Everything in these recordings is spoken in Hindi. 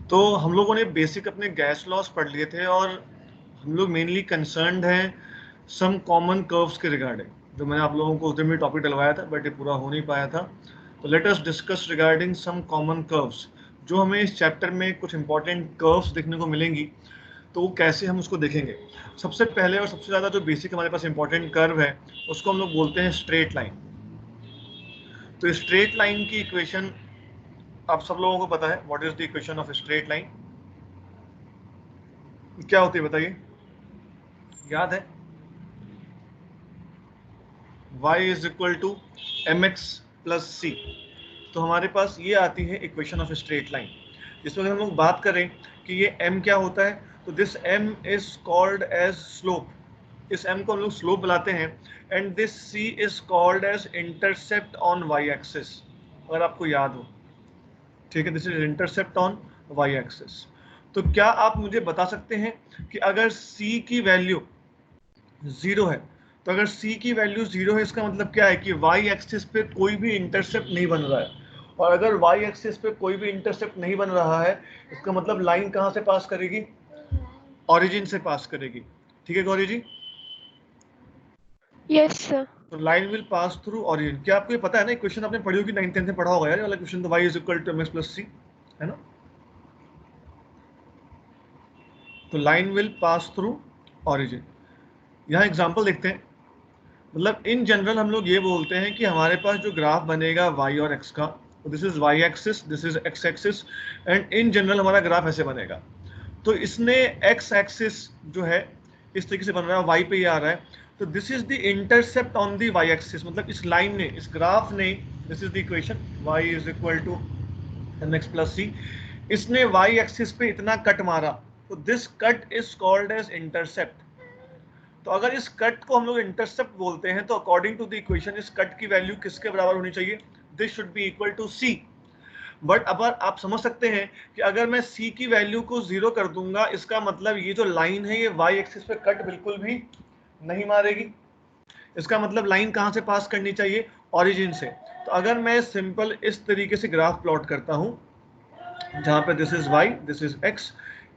तो हम लोगों ने बेसिक अपने गैस लॉस पढ़ लिए थे और हम लोग मेनली कंसर्न्ड हैं सम कॉमन कर्व्स के रिगार्डिंग, जो मैंने आप लोगों को उस दिन भी टॉपिक डलवाया था बट ये पूरा हो नहीं पाया था। तो let us discuss regarding some common curves, जो हमें इस चैप्टर में कुछ इंपॉर्टेंट कर्व्स देखने को मिलेंगी, तो वो कैसे हम उसको देखेंगे। सबसे पहले और सबसे ज़्यादा जो बेसिक हमारे पास इंपॉर्टेंट कर्व है उसको हम लोग बोलते हैं स्ट्रेट लाइन। तो स्ट्रेट लाइन की इक्वेशन आप सब लोगों को पता है, what is the equation of straight line, क्या होती है बताइए, याद है? y is equal to mx plus c। तो हमारे पास ये आती है इक्वेशन ऑफ स्ट्रेट लाइन, जिसमें अगर हम लोग बात करें कि ये m क्या होता है, तो this m is called as slope, इस m को हम लोग स्लोप बुलाते हैं, and this c is called as intercept on y axis, अगर आपको याद हो, ठीक है, this is intercept on y axis. तो क्या आप मुझे बता सकते हैं कि अगर c की वैल्यू 0 है, तो अगर c की वैल्यू 0 है इसका मतलब क्या है कि y एक्सिस पे कोई भी इंटरसेप्ट नहीं बन रहा है, और अगर y एक्सिस पे कोई भी इंटरसेप्ट नहीं बन रहा है इसका मतलब लाइन कहां से पास करेगी, ओरिजिन से पास करेगी, ठीक है गौरी जी? Yes sir. तो line will pass through origin. क्या आपको ये पता है ना, क्वेश्चन आपने पढ़ी होगी 9th 10th में पढ़ा होगा यार, ये वाला क्वेश्चन, तो y is equal to mx plus c, है ना? तो line will pass through origin. यहाँ एग्जांपल देखते हैं, मतलब इन जनरल हम लोग ये बोलते हैं कि हमारे पास जो ग्राफ बनेगा y और x का, this is y axis, this is x axis, and in general हमारा ग्राफ ऐसे बनेगा। तो इसने x एक्सिस जो है इस तरीके से बन रहा है, y पे ये आ रहा है, तो this is the intercept on the y axis, मतलब इस लाइन ने, इस ग्राफ ने, this is the equation y is equal to mx plus c, इसने y एक्सिस पे इतना कट मारा, तो this cut is called as intercept. तो अगर इस कट को हम लोग इंटरसेप्ट बोलते हैं, तो अकॉर्डिंग टू द इक्वेशन इस कट की वैल्यू किसके बराबर होनी चाहिए, this should be equal to c। But अब आप समझ सकते हैं कि अगर मैं c की वैल्यू को 0 कर दूंगा, इसका मतलब ये जो लाइन है ये y एक्सिस पे कट बिल्कुल भी नहीं मारेगी, इसका मतलब लाइन कहां से पास करनी चाहिए, ओरिजिन से। तो अगर मैं सिंपल इस तरीके से ग्राफ प्लॉट करता हूं, जहां पे this is y, this is x,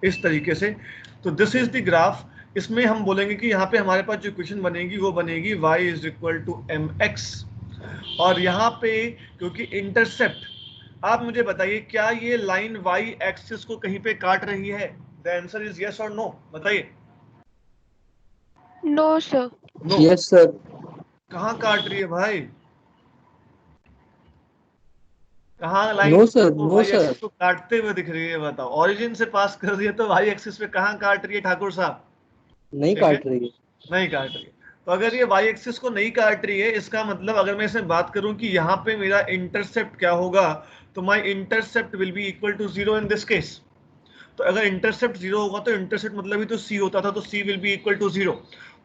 इस तरीके से, तो दिस इज द ग्राफ। इसमें हम बोलेंगे कि यहाँ पे हमारे पास जो इक्वेशन बनेगी वो बनेगी y is equal to mx, और यहाँ पे क्योंकि इंटरसेप्ट, आप मुझे बताइए क्या ये लाइन y एक्सिस को कहीं पे काट रही है, द आंसर इज यस और नो, बताइए। No sir. No. Yes sir. कहाँ काट रही है भाई, कहाँ लाइन नो सर, तो नो y सर, एक्सिस को काटते हुए दिख रही है, बताओ, ओरिजिन से पास कर रही है तो y एक्सिस पे कहाँ काट रही है ठाकुर साहब, नहीं ठीक है, काट रही है। नहीं काट रही है। तो अगर ये y एक्सिस को नहीं काट रही है, इसका मतलब अगर मैं इसमें बात करूं कि यहाँ पे मेरा इंटरसेप्ट क्या होगा, तो my intercept will be equal to 0 in this case. तो अगर इंटरसेप्ट 0 होगा तो इंटरसेप्ट मतलब ही तो c होता था, तो c will be equal to 0।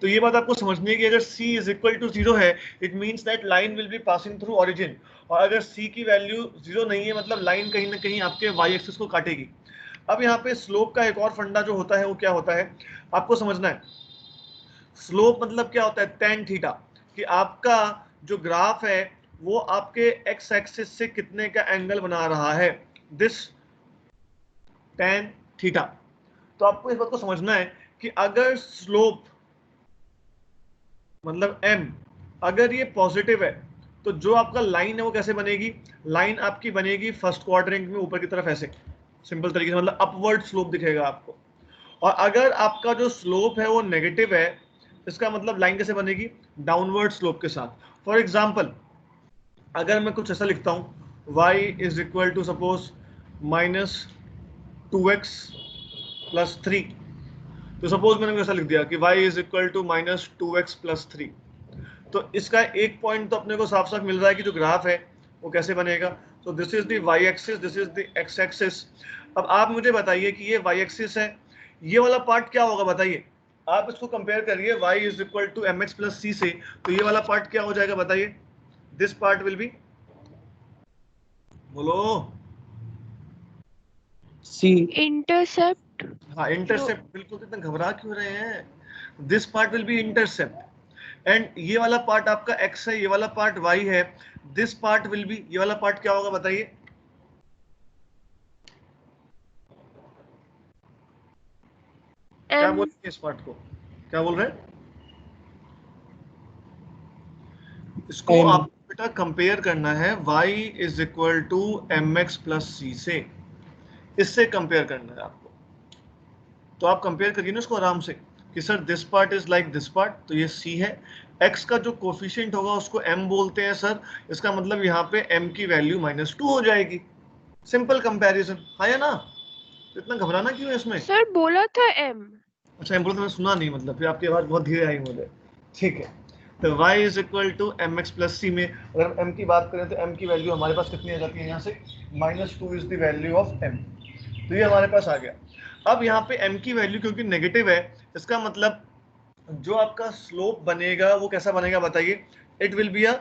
तो ये बात आपको समझनी है कि अगर c इज इक्वल टू 0 है, it means that line will be passing through origin, और अगर c की वैल्यू 0 नहीं है मतलब लाइन कहीं ना कहीं आपके y एक्सिस को काटेगी। अब यहाँ पे स्लोप का एक और फंडा जो होता है वो क्या होता है, आपको समझना है। स्लोप मतलब क्या होता है, tan थीटा, कि आपका जो ग्राफ है वो आपके x एक्सिस से कितने का एंगल बना रहा है, दिस tan थीटा। तो आपको इस बात को समझना है कि अगर स्लोप मतलब m अगर ये पॉजिटिव है, तो जो आपका लाइन है वो कैसे बनेगी, लाइन आपकी बनेगी फर्स्ट क्वाड्रेंट में ऊपर की तरफ ऐसे, सिंपल तरीके से, मतलब अपवर्ड स्लोप दिखेगा आपको। और अगर आपका जो स्लोप है वो नेगेटिव है, इसका मतलब लाइन कैसे बनेगी, डाउनवर्ड स्लोप के साथ। फॉर एग्जाम्पल अगर मैं कुछ ऐसा लिखता हूं, y is equal to suppose minus 2x plus 3, तो सपोज मैंने ऐसा लिख दिया कि y is equal to minus 2x plus 3, तो इसका एक पॉइंट तो अपने को साफ साफ मिल रहा है कि जो ग्राफ है वो कैसे बनेगा। तो this is the y axis, this is the x axis. अब आप मुझे बताइए कि ये y एक्सिस है, ये वाला पार्ट क्या होगा बताइए, आप इसको कंपेयर करिए y is equal to mx plus c से, तो ये वाला पार्ट क्या हो जाएगा बताइए, दिस पार्ट विल बी, बोलो, सी। इंटरसेप्ट। हाँ इंटरसेप्ट, बिल्कुल, कितना घबरा क्यों रहे हैं, this part will B intercept, and ये वाला पार्ट आपका x है, ये वाला पार्ट y है, दिस पार्ट विल बी, ये वाला पार्ट क्या होगा बताइए, क्या बोलेंगे इस पार्ट को, क्या बोल रहे हैं? इसको आप बेटा कंपेयर करना है y is equal to m x plus c से, इससे कंपेयर करना है आपको। तो आप कंपेयर करिए ना उसको आराम से कि sir this part is like this part, तो ये c है, x का जो कोफिशिएंट होगा उसको m बोलते हैं सर, इसका मतलब यहाँ पे m की वैल्यू -2 हो जाएगी। सिंपल कंपैरिजन, हाँ या ना? तो इतना घबराना क्यों है इसमें? सर बोला था m। अच्छा एम बोला तो मैं सुना नहीं, मतलब फिर आपकी आवाज बहुत धीरे आई मुझे। ठीक है, तो y is equal to m x plus c में अगर m की बात करें तो m की वैल्यू हमारे पास कितनी आ जाती है यहाँ से, -2 is the value of m। तो ये हमारे पास आ गया। अब यहाँ पे m की वैल्यू क्योंकि नेगेटिव है, इसका मतलब जो आपका स्लोप बनेगा वो कैसा बनेगा बताइए? It will be a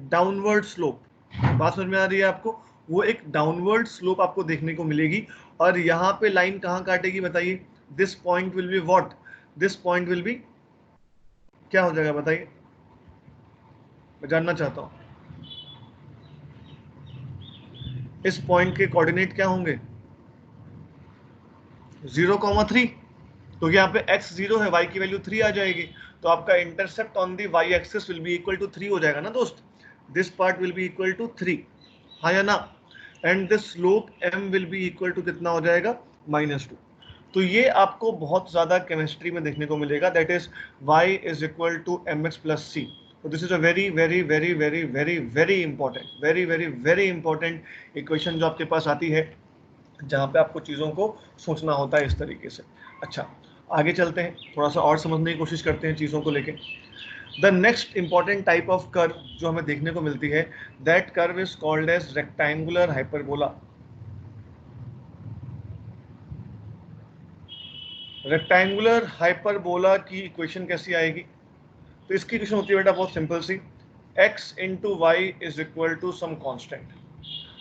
downward slope. बात समझ में आ रही है आपको? वो एक डाउनवर्ड स्लोप आपको देखने को मिलेगी। और यहाँ पे लाइन कहाँ काटेगी बताइए? This point will be what? This point will be क्या हो जाएगा बताइए, मैं जानना चाहता हूँ। इस पॉइंट के कोऑर्डिनेट क्या होंगे? 0,3, क्योंकि यहाँ पे x 0 है, y की वैल्यू 3 आ जाएगी, तो आपका intercept on the y axis will be equal to 3 हो जाएगा ना दोस्त। This part will be equal to 3, हाँ या ना? And this slope m will be equal to कितना हो जाएगा? -2। तो ये आपको बहुत ज्यादा केमिस्ट्री में देखने को मिलेगा, that is y is equal to m x plus c. तो this is a very very very very very very important, very very very important equation जो आपके पास आती है, जहाँ पे आपको चीज़ों को सोचना होता है इस तरीके से। अच्छा आगे चलते हैं, थोड़ा सा और समझने की कोशिश करते हैं चीज़ों को लेके। The next important type of curve जो हमें देखने को मिलती है, that curve is called as rectangular hyperbola. Rectangular hyperbola की इक्वेशन कैसी आएगी? तो इसकी इक्वेशन होती है बेटा बहुत सिंपल सी, x into Y is equal to some constant.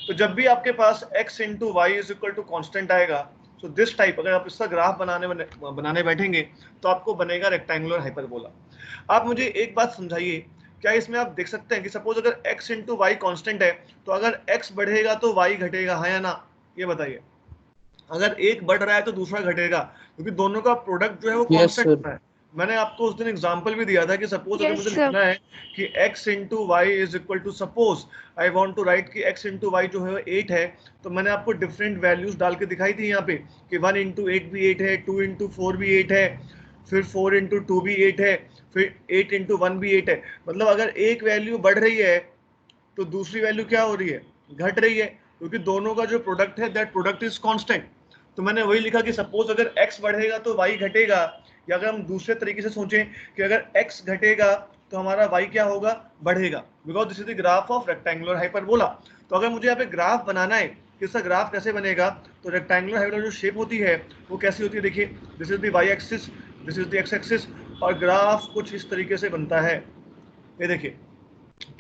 तो जब भी आपके पास x into Y is equal to constant आएगा, तो दिस टाइप अगर आप इसका ग्राफ बनाने बैठेंगे तो आपको बनेगा रेक्टेंगुलर हाइपरबोला। आप मुझे एक बात समझाइए, क्या इसमें आप देख सकते हैं कि सपोज अगर x इंटू वाई कॉन्स्टेंट है, तो अगर x बढ़ेगा तो y घटेगा, हाँ या ना? ये बताइए। अगर एक बढ़ रहा है तो दूसरा घटेगा, क्योंकि दोनों का प्रोडक्ट जो है वो कांस्टेंट होता है। मैंने आपको उस दिन एग्जांपल भी दिया था कि सपोज अगर मुझे लिखना है कि x into Y is equal to, suppose I want to write कि x इंटू वाई जो है 8 है, तो मैंने आपको डिफरेंट वैल्यूज डाल के दिखाई थी यहाँ पे कि 1 इंटू 8 भी 8 है, 2 इंटू 4 भी 8 है, फिर 4 इंटू 2 भी 8 है, फिर 8 इंटू 1 भी 8 है। मतलब अगर एक वैल्यू बढ़ रही है तो दूसरी वैल्यू क्या हो रही है? घट रही है, क्योंकि दोनों का जो प्रोडक्ट है दैट प्रोडक्ट इज कांस्टेंट। तो मैंने वही लिखा कि सपोज अगर x बढ़ेगा तो y घटेगा, या अगर हम दूसरे तरीके से सोचें कि अगर x घटेगा तो हमारा y क्या होगा? बढ़ेगा, because this is the graph of rectangular hyperbola. तो अगर मुझे यहाँ पे ग्राफ बनाना है कि इसका ग्राफ कैसे बनेगा, तो रेक्टेंगुलर हाइपरबोला जो शेप होती है वो कैसी होती है? देखिए, this is the y axis, this is the x axis, और ग्राफ कुछ इस तरीके से बनता है। ये देखिए,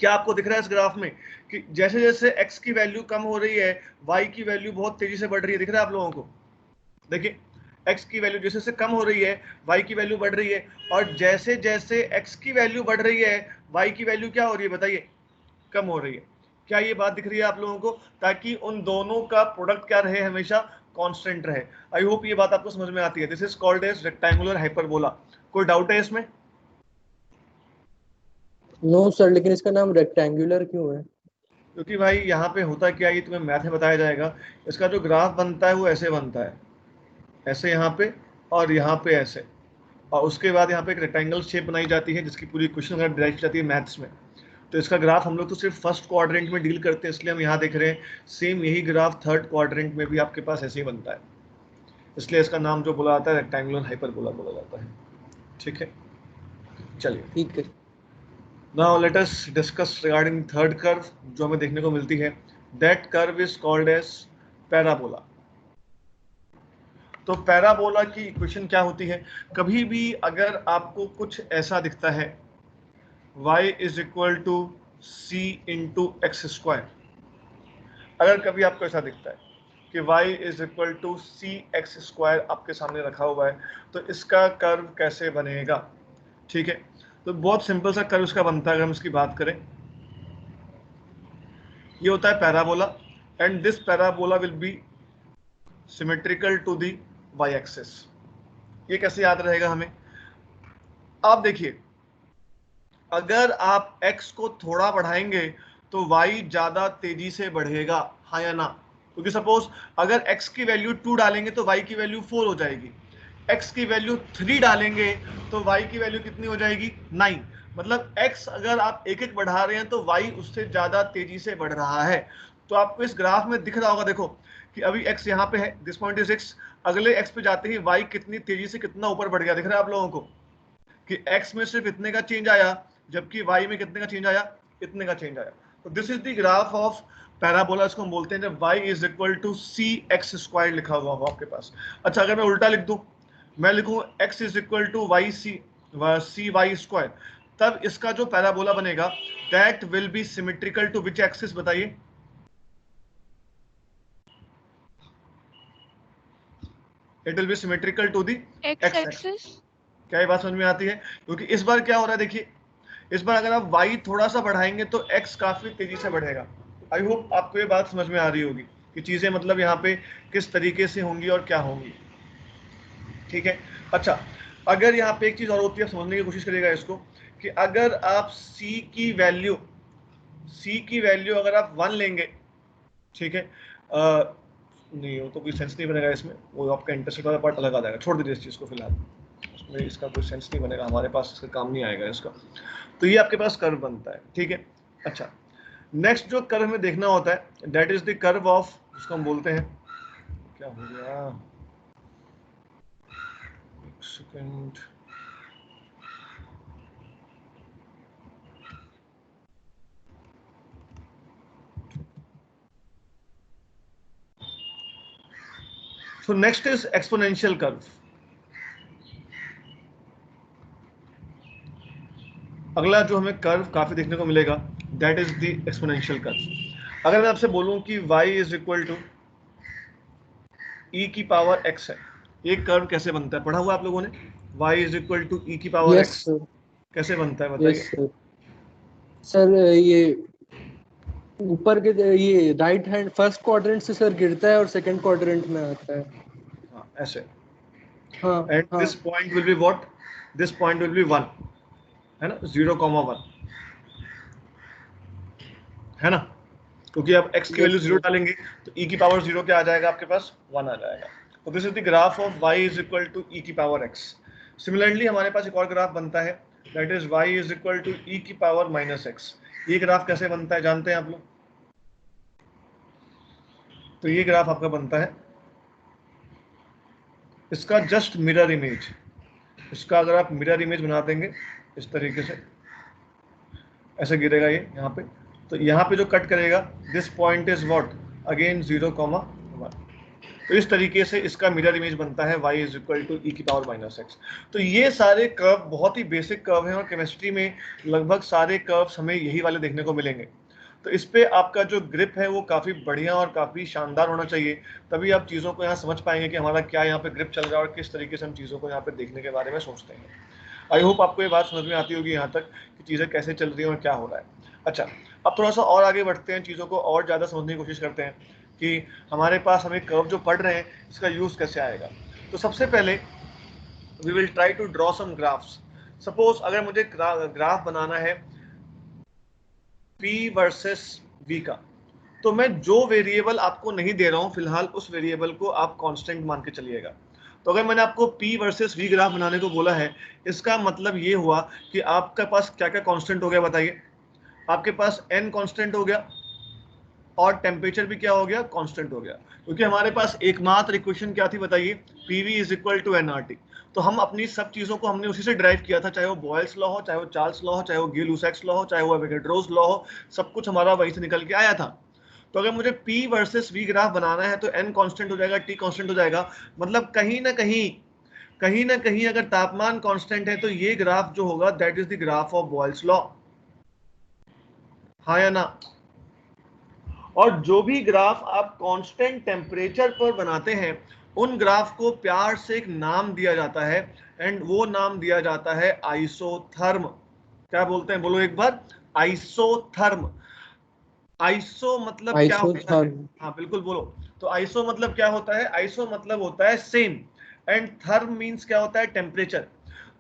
क्या आपको दिख रहा है इस ग्राफ में कि जैसे जैसे x की वैल्यू कम हो रही है, y की वैल्यू बहुत तेजी से बढ़ रही है? दिख रहा है आप लोगों को? देखिए, x की वैल्यू जैसे जैसे कम हो रही है, y की वैल्यू बढ़ रही है, और जैसे जैसे x की वैल्यू बढ़ रही है, y की वैल्यू क्या हो रही है बताइए? कम हो रही है। क्या ये बात दिख रही है आप लोगों को? ताकि उन दोनों का प्रोडक्ट क्या रहे? हमेशा कांस्टेंट रहे। आई होप ये बात आपको समझ में आती है। This is called as rectangular hyperbola. कोई डाउट है इसमें? नो सर, लेकिन इसका नाम रेक्टेंगुलर क्यों है? क्योंकि भाई यहाँ पे होता क्या है, ये तुम्हें मैथ में बताया जाएगा। इसका जो ग्राफ बनता है वो ऐसे बनता है, ऐसे यहाँ पे और यहाँ पे ऐसे, और उसके बाद यहाँ पे एक रेक्टेंगल शेप बनाई जाती है जिसकी पूरी क्वेश्चन अगर ड्राइव की जाती है मैथ्स में। तो इसका ग्राफ हम लोग तो सिर्फ फर्स्ट क्वाड्रेंट में डील करते हैं, इसलिए हम यहाँ देख रहे हैं। सेम यही ग्राफ थर्ड क्वाड्रेंट में भी आपके पास ऐसे ही बनता है, इसलिए इसका नाम जो बोला जाता है रेक्टेंगुलर हाइपरबोला बोला जाता है। ठीक है, चलिए ठीक है। Now let us discuss regarding third curve जो हमें देखने को मिलती है। That curve is called as parabola. तो पैराबोला की इक्वेशन क्या होती है? कभी भी अगर आपको कुछ ऐसा दिखता है y is equal to C into X square, अगर कभी आपको ऐसा दिखता है कि y is equal to C X square आपके सामने रखा हुआ है, तो इसका कर्व कैसे बनेगा? ठीक है, तो बहुत सिंपल सा कर्व इसका बनता है। अगर हम इसकी बात करें, ये होता है parabola, and this parabola will be symmetrical to the y axis. ये कैसे याद रहेगा हमें? आप देखिए, अगर आप x को थोड़ा बढ़ाएंगे तो y ज्यादा तेजी से बढ़ेगा, हाँ या ना? क्योंकि सपोज अगर x की वैल्यू 2 डालेंगे तो y की वैल्यू 4 हो जाएगी, x की वैल्यू 3 डालेंगे तो y की वैल्यू कितनी हो जाएगी? 9। मतलब x अगर आप एक एक बढ़ा रहे हैं तो y उससे ज्यादा तेजी से बढ़ रहा है। तो आपको इस ग्राफ में दिख रहा होगा, देखो कि अभी x यहाँ पे है, दिस पॉइंट इज x, अगले x पे जाते ही y कितनी तेजी से कितना ऊपर बढ़ गया, दिख रहा है आप लोगों को कि x में सिर्फ इतने का चेंज आया, जबकि y में कितने का चेंज आया? इतने का चेंज आया। तो this is the graph of parabola, इसको हम बोलते हैं जब y is equal to C X square लिखा हुआ हो आपके पास। अच्छा, अगर मैं उल्टा लिख दूं, मैं लिखूं x is equal to y c y square, तब इसका जो पैराबोला बनेगा that will be symmetrical to which axis? बताइए। It will be symmetrical to the x x axis. क्या ये बात समझ में आती है? क्योंकि इस बार क्या हो रहा है, देखिए इस बार अगर आप y थोड़ा सा बढ़ाएंगे तो x काफी तेजी से बढ़ेगा। आई होप आपको ये बात समझ में आ रही होगी कि चीजें मतलब यहाँ पे किस तरीके से होंगी और क्या होंगी, ठीक है? अच्छा, अगर यहाँ पे एक चीज और होती है, समझने की कोशिश करिएगा इसको, कि अगर आप c की वैल्यू अगर आप 1 लेंगे, ठीक है, नहीं हो तो कोई सेंस नहीं बनेगा इसमें, वो आपका इंटरसेप्ट वाला पार्ट अलग आ जाएगा, छोड़ दीजिए इस चीज को फिलहाल, उसमें इसका कोई सेंस नहीं बनेगा, हमारे पास इसका काम नहीं आएगा इसका। तो ये आपके पास कर्व बनता है, ठीक है? अच्छा, नेक्स्ट जो कर्व में देखना होता है that is the curve of, उसको हम बोलते हैं, क्या हो गया, एक second, so next is exponential curve. अगला जो हमें कर्व काफी देखने को मिलेगा that is the exponential curve. अगर मैं आपसे बोलूं कि y is equal to e की पावर x है, ये कर्व कैसे बनता है? पढ़ा हुआ आप लोगों ने, y is equal to e की पावर यस x सर। कैसे बनता है यस बताइए? सर। सर ये ऊपर के ये राइट हैंड फर्स्ट क्वाड्रेंट से सर गिरता है और सेकंड क्वाड्रेंट में आता है। हाँ, ऐसे, हाँ एंड हाँ। This point will be what? This point will be 1, है ना, 0,1, है ना? क्योंकि आप x की वैल्यू यस 0 सर। डालेंगे तो e की पावर 0 क्या आ जाएगा आपके पास? 1 आ जाएगा। तो this is the graph of y is equal to e की पावर x। सिमिलरली हमारे पास एक और ग्राफ बनता है that is y is equal to e की पावर माइनस x। ये ग्राफ कैसे बनता है जानते हैं आप लोग? तो ये ग्राफ आपका बनता है, इसका जस्ट मिरर इमेज, इसका अगर आप मिरर इमेज बना देंगे इस तरीके से, ऐसे गिरेगा ये यहाँ पे, तो यहाँ पे जो कट करेगा this point is what? Again 0,1। तो इस तरीके से इसका मिरर इमेज बनता है y इज इक्वल टू ई की पावर माइनस एक्स। तो ये सारे कर्व बहुत ही बेसिक कर्व हैं और केमिस्ट्री में लगभग सारे कर्व्स हमें यही वाले देखने को मिलेंगे। तो इस पे आपका जो ग्रिप है वो काफ़ी बढ़िया और काफ़ी शानदार होना चाहिए, तभी आप चीज़ों को यहाँ समझ पाएंगे कि हमारा क्या यहाँ पे ग्रिप चल रहा है और किस तरीके से हम चीज़ों को यहाँ पे देखने के बारे में सोचते हैं। आई होप आपको ये बात समझ में आती होगी यहाँ तक कि चीज़ें कैसे चल रही हैं और क्या हो रहा है। अच्छा, अब थोड़ा सा और आगे बढ़ते हैं, चीज़ों को और ज़्यादा समझने की कोशिश करते हैं कि हमारे पास हमें कर्व जो पढ़ रहे हैं इसका यूज़ कैसे आएगा। तो सबसे पहले we will try to draw some graphs. Suppose अगर मुझे ग्राफ बनाना है P वर्सेस V का, तो मैं जो वेरिएबल आपको नहीं दे रहा हूं फिलहाल उस वेरिएबल को आप कांस्टेंट मान के चलिएगा। तो अगर मैंने आपको P वर्सेस V ग्राफ बनाने को बोला है, इसका मतलब ये हुआ कि आपके पास क्या क्या कांस्टेंट हो गया बताइए? आपके पास n कांस्टेंट हो गया और टेम्परेचर भी क्या हो गया? कांस्टेंट हो गया। क्योंकि हमारे पास एकमात्र इक्वेशन क्या थी बताइए? PV is equal to nRT। तो हम अपनी सब चीजों को हमने उसी से ड्राइव किया था, चाहे वो बॉयल्स लॉ हो, चाहे वो चार्ल्स लॉ हो, चाहे वो गिल-लुसाक्स लॉ हो, चाहे वो एवोगाड्रोस लॉ हो, सब कुछ हमारा वहीं से निकल के आया था। तो अगर मुझे P वर्सेस V ग्राफ बनाना है तो n कांस्टेंट हो जाएगा, T कांस्टेंट हो जाएगा, मतलब कहीं ना कहीं अगर तापमान कांस्टेंट है तो ये ग्राफ जो होगा that is the graph of Boyle's law, हाँ या ना? और जो भी ग्राफ आप कांस्टेंट टेम्परेचर पर बनाते हैं उन ग्राफ को प्यार से एक नाम दिया जाता है एंड वो नाम दिया जाता है आइसोथर्म। क्या बोलते हैं? बोलो एक बार, आइसोथर्म। आइसो मतलब क्या होता है? आइसोथर्म। हाँ बिल्कुल बोलो। तो आइसो मतलब क्या होता है? आइसो मतलब होता है सेम। एंड थर्म मीन्स क्या होता है, टेम्परेचर।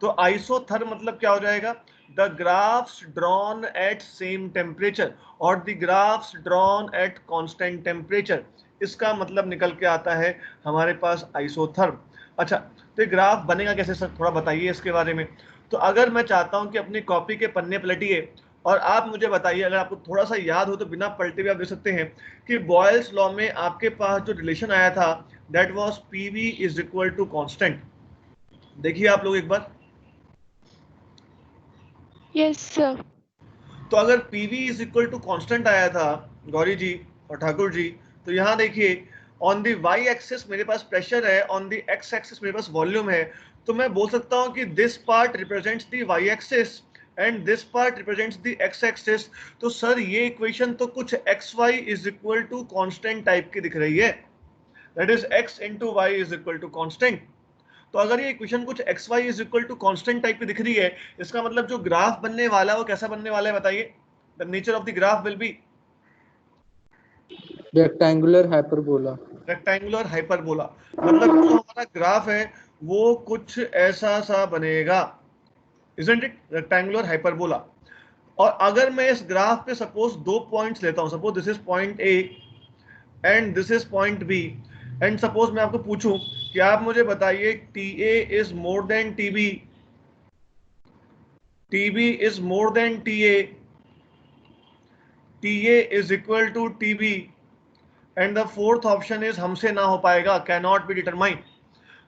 तो आइसोथर्म मतलब क्या हो जाएगा, the graphs drawn at same temperature और the graphs drawn at constant temperature, इसका मतलब निकल के आता है हमारे पास आइसोथर्म। अच्छा, तो ये ग्राफ बनेगा कैसे सर, थोड़ा बताइए इसके बारे में। तो अगर मैं चाहता हूं कि अपनी कॉपी के पन्ने पलटिए और आप मुझे बताइए, अगर आपको थोड़ा सा याद हो तो बिना पलटे भी आप देख सकते हैं कि बॉयल्स लॉ में आपके पास जो रिलेशन आया था that was PV is equal to constant. देखिए आप लोग एक बार। Yes sir. तो अगर PV is equal to constant आया था गौरी जी और ठाकुर जी, तो यहाँ देखिए ऑन द वाई एक्सिस मेरे पास प्रेशर है, ऑन द एक्स एक्सिस मेरे पास वॉल्यूम है। तो मैं बोल सकता हूँ कि this part represents the Y axis and this part represents the x axis. तो सर ये इक्वेशन तो कुछ X Y is equal to constant type की दिख रही है, that is X into Y is equal to constant. तो अगर ये इक्वेशन कुछ X Y is equal to constant type की दिख रही है, इसका मतलब जो ग्राफ बनने वाला है वो कैसा बनने वाला है बताइए। The nature of the graph will B rectangular hyperbola. Rectangular hyperbola. मतलब जो हमारा ग्राफ है वो कुछ ऐसा सा बनेगा, इजंट इट, रेक्टेंगुलर हाइपरबोला। और अगर मैं इस ग्राफ पे सपोज दो पॉइंट्स लेता हूं, suppose this is point A and this is point B, and suppose मैं आपको पूछूं कि आप मुझे बताइए T A is more than T B, T B is more than T A, T A is equal to T B, and the fourth option is हमसे ना हो पाएगा, कैन नॉट बी डिटरमाइन।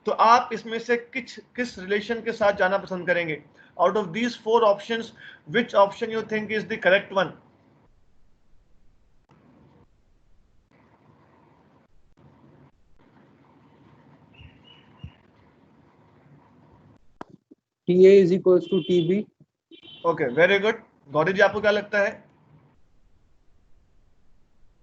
तो आप इसमें से किस रिलेशन के साथ जाना पसंद करेंगे, out of these four options which option you think is the correct one. TA is equals to TB। Okay, very good. Gauri ji आपको क्या लगता है?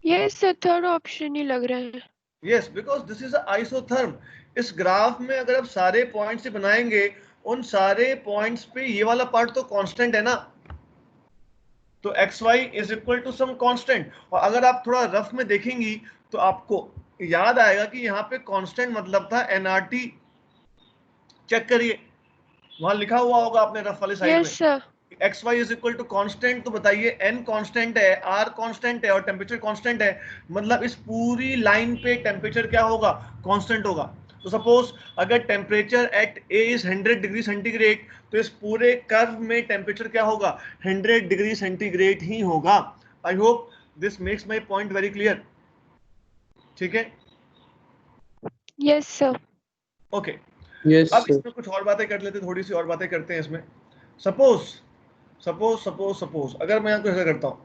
यस सर, थर्ड ऑप्शन ही लग रहा है। Yes, because this is isotherm. इस ग्राफ में अगर आप सारे पॉइंट्स बनाएंगे, उन सारे पॉइंट्स पे ये वाला पार्ट तो कांस्टेंट है ना, तो X Y is equal to some constant. और अगर आप थोड़ा रफ में देखेंगी तो आपको याद आएगा कि यहाँ पे कांस्टेंट मतलब था एनआरटी। चेक करिए, वहां लिखा हुआ होगा आपने रफ वाले साइड में yes sir. X Y is equal to constant. तो बताइए एन कांस्टेंट है, आर कांस्टेंट है और टेम्परेचर कांस्टेंट है, मतलब इस पूरी लाइन पे टेम्परेचर क्या होगा, कांस्टेंट होगा। तो सपोज अगर temperature at A is 100 degree centigrade, तो इस पूरे कर्व में टेम्परेचर क्या होगा, 100 डिग्री सेंटीग्रेड ही होगा। आई hope this makes my point very clear. ठीक है, यस सर। ओके। यस अब सर। इसमें कुछ और बातें कर लेते, थोड़ी सी और बातें करते हैं इसमें। सपोज सपोज सपोज सपोज अगर मैं आपको ऐसा करता हूं,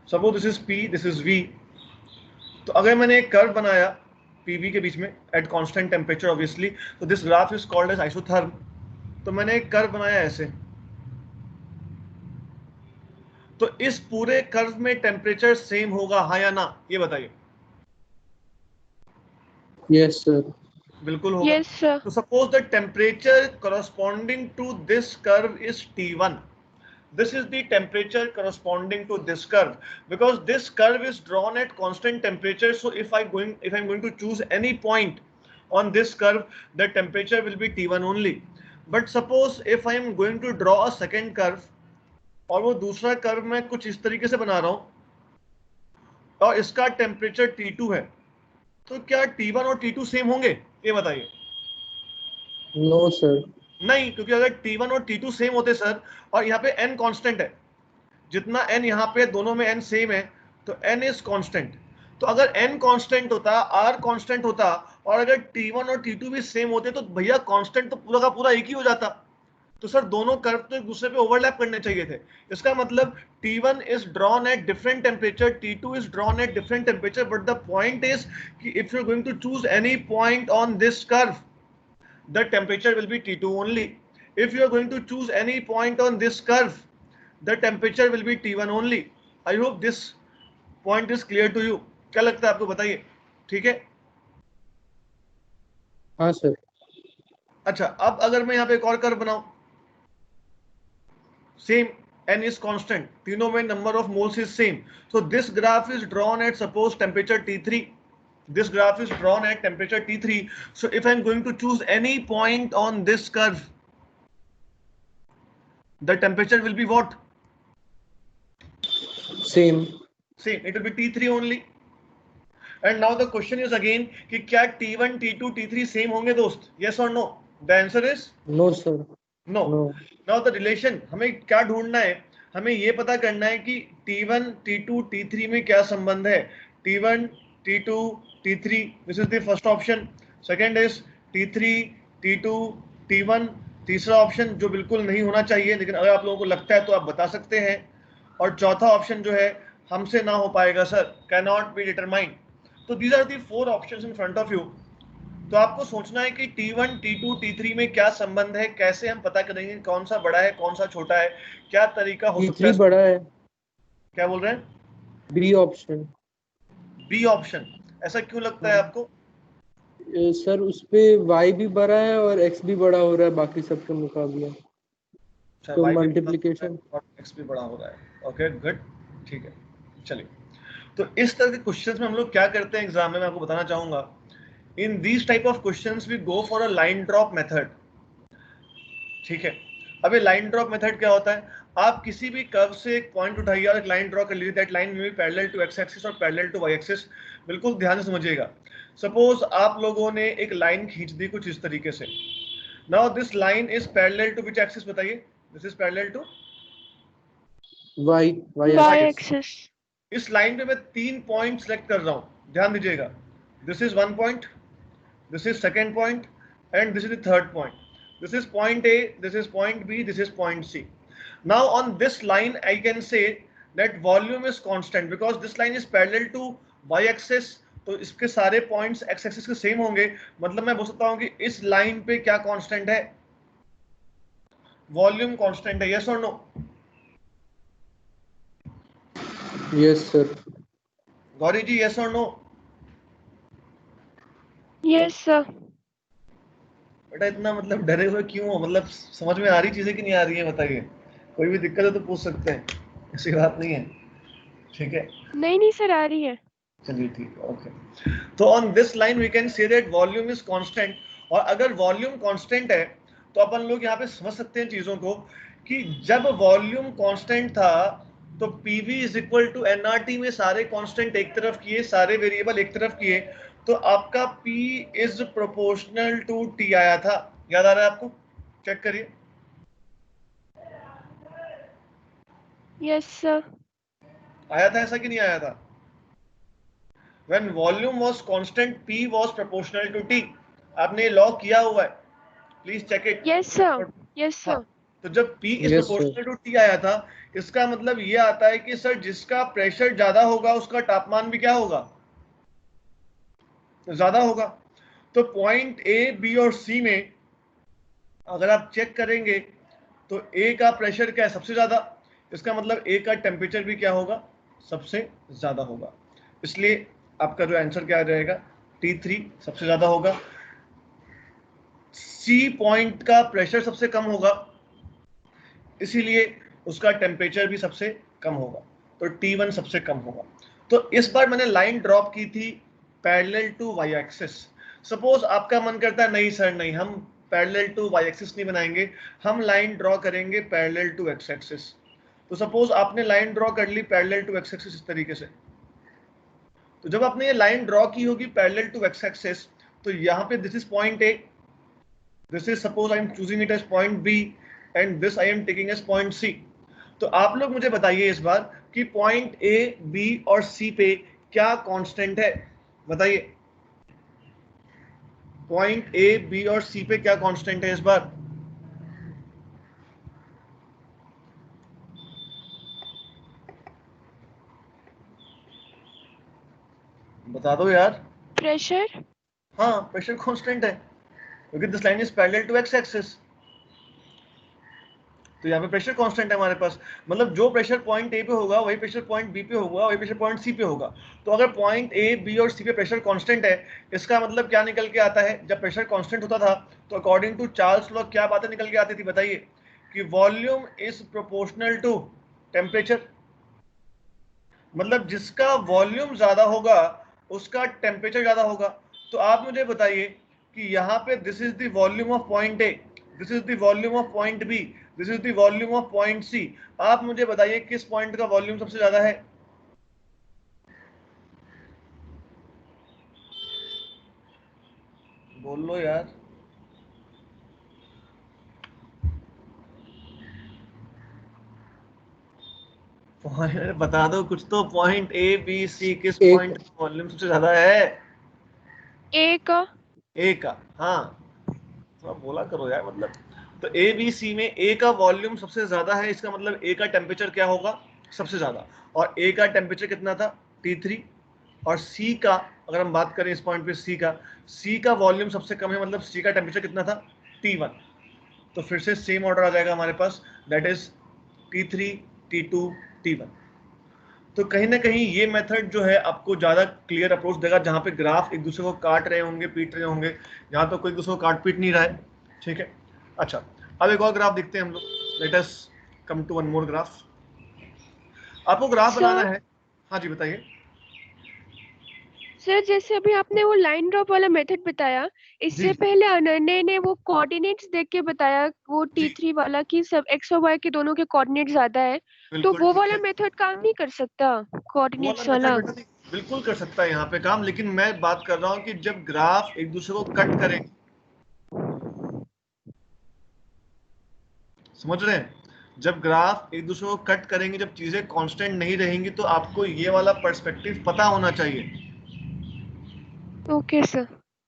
suppose this is P, this is V। तो अगर मैंने एक कर्व बनाया PV के बीच में एट कांस्टेंट टेम्परेचर ऑब्वियसली, तो this graph is called as isotherm. तो मैंने एक कर्व बनाया ऐसे, तो इस पूरे कर्व में टेम्परेचर सेम होगा, हाँ या ना, ये बताइए। Yes sir. बिल्कुल होगा। Yes sir. तो suppose the temperature corresponding to this curve is T1. This is the temperature corresponding to this curve, because this curve is drawn at constant temperature. So if I'm going to choose any point on this curve, the temperature will be T1 only. But suppose if I am going to draw a second curve, और वो दूसरा कर्व मैं कुछ इस तरीके से बना रहा हूं और इसका टेम्परेचर T2 है, तो क्या T1 और T2 सेम होंगे, ये बताइए। No sir. नहीं, क्योंकि अगर T1 और T2 सेम होते सर, और यहाँ पे n कांस्टेंट है, जितना n यहाँ पे दोनों में n सेम है, तो n इज कांस्टेंट। तो अगर n कांस्टेंट होता, r कांस्टेंट होता, और अगर T1 और T2 भी सेम होते, तो भैया कांस्टेंट तो पूरा का पूरा एक ही हो जाता। तो सर दोनों कर्व तो एक दूसरे पे ओवरलैप करने चाहिए थे। इसका मतलब T1 is drawn at different temperature, T2 is drawn at different temperature, but the point is कि if you're going to choose any point on this curve, the temperature will be T2 only. If you are going to choose any point on this curve, the temperature will be T1 only. I hope this point is clear to you. क्या लगता है आपको, बताइए। ठीक है, हाँ सर। अच्छा अब अगर मैं यहाँ पे एक और कर्व बनाऊं, सेम n is constant, तीनों में number of moles is same, so this graph is drawn at suppose temperature T3, This graph is drawn at temperature T3. So if I'm going to choose any point on this curve, the temperature will be what? Same. Same. It will be T3 only. And now the question is again कि क्या T1, T2, T3 same होंगे दोस्त? Yes or no? The answer is No sir. no. No. Now the relation, हमें क्या ढूंढना है? हमें ये पता करना है कि T1, T2, T3 में क्या संबंध है. T1, T2, T3. This is the first option. Second is T3, T2, T1. तीसरा ऑप्शन जो बिल्कुल नहीं होना चाहिए, लेकिन अगर आप लोगों को लगता है तो आप बता सकते हैं. और चौथा ऑप्शन जो है हमसे ना हो पाएगा सर, कैनॉट बी डिटरमाइंड. तो these are the 4 options in front of you. तो आपको सोचना है कि T1, T2, T3 में क्या संबंध है, कैसे हम पता करेंगे कौन सा बड़ा है कौन सा छोटा है, क्या तरीका हो सकता है. T3 बड़ा है. क्या बोल रहे हैं? B option. B option. ऐसा क्यों लगता है आपको? सर उस पे Y भी बड़ा है और X भी बड़ा हो रहा है बाकी सबके मुकाबले. तो मल्टीप्लिकेशन और X भी बड़ा हो रहा है. ओके गुड, ठीक है. चलिए, तो इस तरह के क्वेश्चंस में हम लोग क्या करते हैं एग्जाम में, मैं आपको बताना चाहूंगा. In these type of questions we go for a line drop method. ठीक है. अब ये लाइन ड्रॉप मेथड क्या होता है? आप किसी भी कर्व से एक पॉइंट उठाइए और एक लाइन ड्रॉ कर लीजिए. दैट लाइन में be parallel to x axis और पैरेलल टू वाई एक्सिस. बिल्कुल ध्यान से समझिएगा. सपोज आप लोगों ने एक लाइन खींच दी कुछ इस तरीके से. Now this line is parallel to which axis बताइए? This is parallel to Y axis. इस लाइन पे मैं 3 पॉइंट सेलेक्ट कर रहा हूं. ध्यान दीजिएगा. This is 1 point, this is second point, and this is the third point. This is point A, this is point B, this is point C. Now on this line I can say that volume is constant because this line is parallel to y axis. तो इसके सारे पॉइंट्स x एक्सिस के सेम होंगे. मतलब मैं बोल सकता हूं कि इस लाइन पे क्या कांस्टेंट है? वॉल्यूम कांस्टेंट है. यस और no? Yes sir. Gauri ji yes और नो? Yes sir. बेटा इतना मतलब डरे हुए क्यों हो? मतलब समझ में आ रही चीजें कि नहीं आ रही है बताइए. कोई भी दिक्कत है तो पूछ सकते हैं, ऐसी बात नहीं है. ठीक है. नहीं सर आ रही है. चलिए ठीक है. ओके. तो on this line we can say that volume is constant. और अगर वॉल्यूम कांस्टेंट है तो अपन लोग यहाँ पे समझ सकते हैं चीजों को कि जब वॉल्यूम कांस्टेंट था तो PV is equal to nRT में सारे कांस्टेंट एक तरफ किए, सारे वेरिएबल एक तरफ किए, तो आपका P is proportional to T आया था. याद आ रहा है आपको? चेक करिए. Yes sir. आया था ऐसा कि नहीं आया था? When volume was constant, P was proportional to T. आपने लॉ किया हुआ है, please check it. Yes sir. Yes sir. तो जब P is Yes, proportional to T आया था, इसका मतलब ये आता है कि सर जिसका प्रेशर ज्यादा होगा उसका तापमान भी क्या होगा? ज्यादा होगा. तो पॉइंट A, B और C में अगर आप चेक करेंगे तो A का प्रेशर क्या है? सबसे ज्यादा. इसका मतलब A का टेम्परेचर भी क्या होगा? सबसे ज्यादा होगा. इसलिए आपका जो आंसर क्या रहेगा? T3 सबसे ज्यादा होगा. C पॉइंट का प्रेशर सबसे कम होगा, इसीलिए उसका टेम्परेचर भी सबसे कम होगा. तो T1 सबसे कम होगा. तो इस बार मैंने लाइन ड्रॉप की थी parallel to Y axis. Suppose आपका मन करता है नहीं सर नहीं, हम पैरेलल टू वाई एक्सिस नहीं बनाएंगे, हम लाइन ड्रॉ करेंगे पैरेलल टू एक्स एक्सिस. तो सपोज आपने लाइन ड्रॉ कर ली पैरेलल टू एक्स एक्सिस इस तरीके से. तो जब आपने ये लाइन ड्रॉ की होगी पैरेलल टू एक्स एक्सिस, तो यहाँ पे this is point A, this is suppose I am choosing it as point B, and this I am taking as point C. तो आप लोग मुझे बताइए इस बार कि पॉइंट ए, बी और सी पे क्या कांस्टेंट है? बताइए. पॉइंट ए, बी और सी पे क्या कांस्टेंट है इस बार? बता दो यार. प्रेशर. हाँ, प्रेशर कांस्टेंट है क्योंकि this line is parallel to x axis. तो यहाँ पे प्रेशर कांस्टेंट है हमारे पास. मतलब जो प्रेशर पॉइंट ए पे होगा वही प्रेशर पॉइंट बी पे होगा, वही प्रेशर पॉइंट सी पे होगा. तो अगर पॉइंट ए, बी और सी पे प्रेशर कांस्टेंट है, इसका मतलब क्या निकल के आता है? जब प्रेशर कांस्टेंट होता था तो अकॉर्डिंग टू चार्ल्स लॉ क्या बातें निकल के आती थी? बताइए. कि volume is proportional to temperature. मतलब जिसका वॉल्यूम ज्यादा होगा उसका टेम्परेचर ज्यादा होगा। तो आप मुझे बताइए कि यहाँ पे this is the volume of point A, this is the volume of point B, this is the volume of point C. आप मुझे बताइए किस पॉइंट का वॉल्यूम सबसे ज्यादा है? बोल लो यार। पॉइंट बता दो कुछ तो, पॉइंट ए बी सी, किस एक पॉइंट का वॉल्यूम सबसे ज्यादा है? ए का। ए का, हाँ थोड़ा बोला करो यार मतलब। तो ए बी सी में ए का वॉल्यूम सबसे ज्यादा है, इसका मतलब ए का टेम्परेचर क्या होगा? सबसे ज्यादा। और ए का टेम्परेचर कितना था? T3। और सी का, अगर हम बात करें इस पॉइंट पे सी का वॉल्यूम सबसे कम है, मतलब सी का टेम्परेचर कितना था? T1। तो फिर से सेम ऑर्डर आ जाएगा हमारे पास, that is T3 T2 T1। तो कहीं ना कहीं ये मेथड जो है आपको ज्यादा क्लियर अप्रोच देगा, जहां पे ग्राफ एक दूसरे को काट रहे होंगे, पीट रहे होंगे। यहाँ तो कोई दूसरे को काट पीट नहीं रहा है, ठीक है। अच्छा, अब एक और ग्राफ देखते हैं हम लोग। Let us come to one more graph. आपको ग्राफ बनाना सर है। हाँ जी बताइए। सर जैसे अभी आपने वो लाइन ड्रॉप वाला मेथड बताया, जी इससे पहले अनन्य ने वो कोऑर्डिनेट्स देख के बताया वो जी T3 वाला कि सब एक्स और वाई के दोनों के कोऑर्डिनेट ज्यादा है। तो बिल्कुल वो ठीक वाला है। मेथड काम नहीं कर सकता वो वाला कोऑर्डिनेट्स मेथड वाला? बेटा बिल्कुल कर सकता है यहाँ पे काम, लेकिन मैं बात कर रहा हूँ कि जब ग्राफ एक दूसरे को कट करेंगे, समझ रहे हैं? जब ग्राफ एक दूसरे को कट करेंगे, जब चीजें कांस्टेंट नहीं रहेंगी, तो आपको ये वाला पर्सपेक्टिव पता होना चाहिए। Okay sir.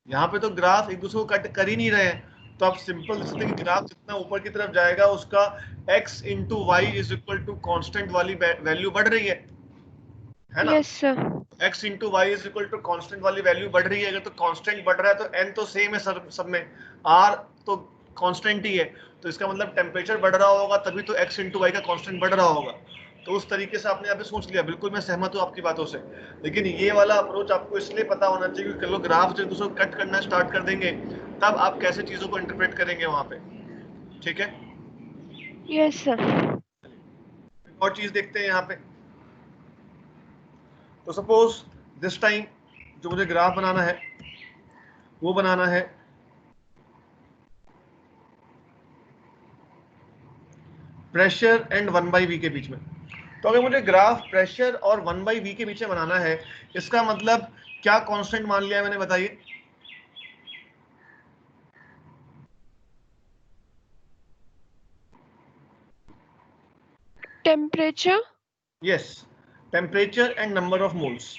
यहाँ पे तो ग्राफ एक दूसरे को कट कर ही नहीं रहे हैं, तो आप सिंपल देख सकते हैं कि ग्राफ जितना ऊपर की तरफ जाएगा, उसका x into Y is equal to constant वाली वैल्यू बढ़ रही है ना? Yes sir. x into Y is equal to constant वाली वैल्यू बढ़ रही है। अगर तो कांस्टेंट बढ़ रहा है तो n तो सेम है सब में, r तो कांस्टेंट ही है, तो इसका मतलब टेम्परेचर बढ़ रहा होगा, तभी तो x इंटू वाई का कांस्टेंट बढ़ रहा होगा। तो उस तरीके से आपने यहाँ पे सोच लिया, बिल्कुल मैं सहमत हूँ आपकी बातों से। लेकिन ये वाला अप्रोच आपको इसलिए पता होना चाहिए क्योंकि लोग ग्राफ जब दूसरे को कट करना स्टार्ट कर देंगे, तब आप कैसे चीजों को इंटरप्रेट करेंगे वहां पे, ठीक है। Yes sir. एक और चीज देखते हैं यहाँ पे। तो सपोज दिस टाइम जो मुझे ग्राफ बनाना है, वो बनाना है प्रेशर एंड 1/v के बीच में। तो अगर मुझे ग्राफ प्रेशर और 1/v के बीच में बनाना है, इसका मतलब क्या कांस्टेंट मान लिया है मैंने, बताइए? Temperature. Yes, temperature and number of moles.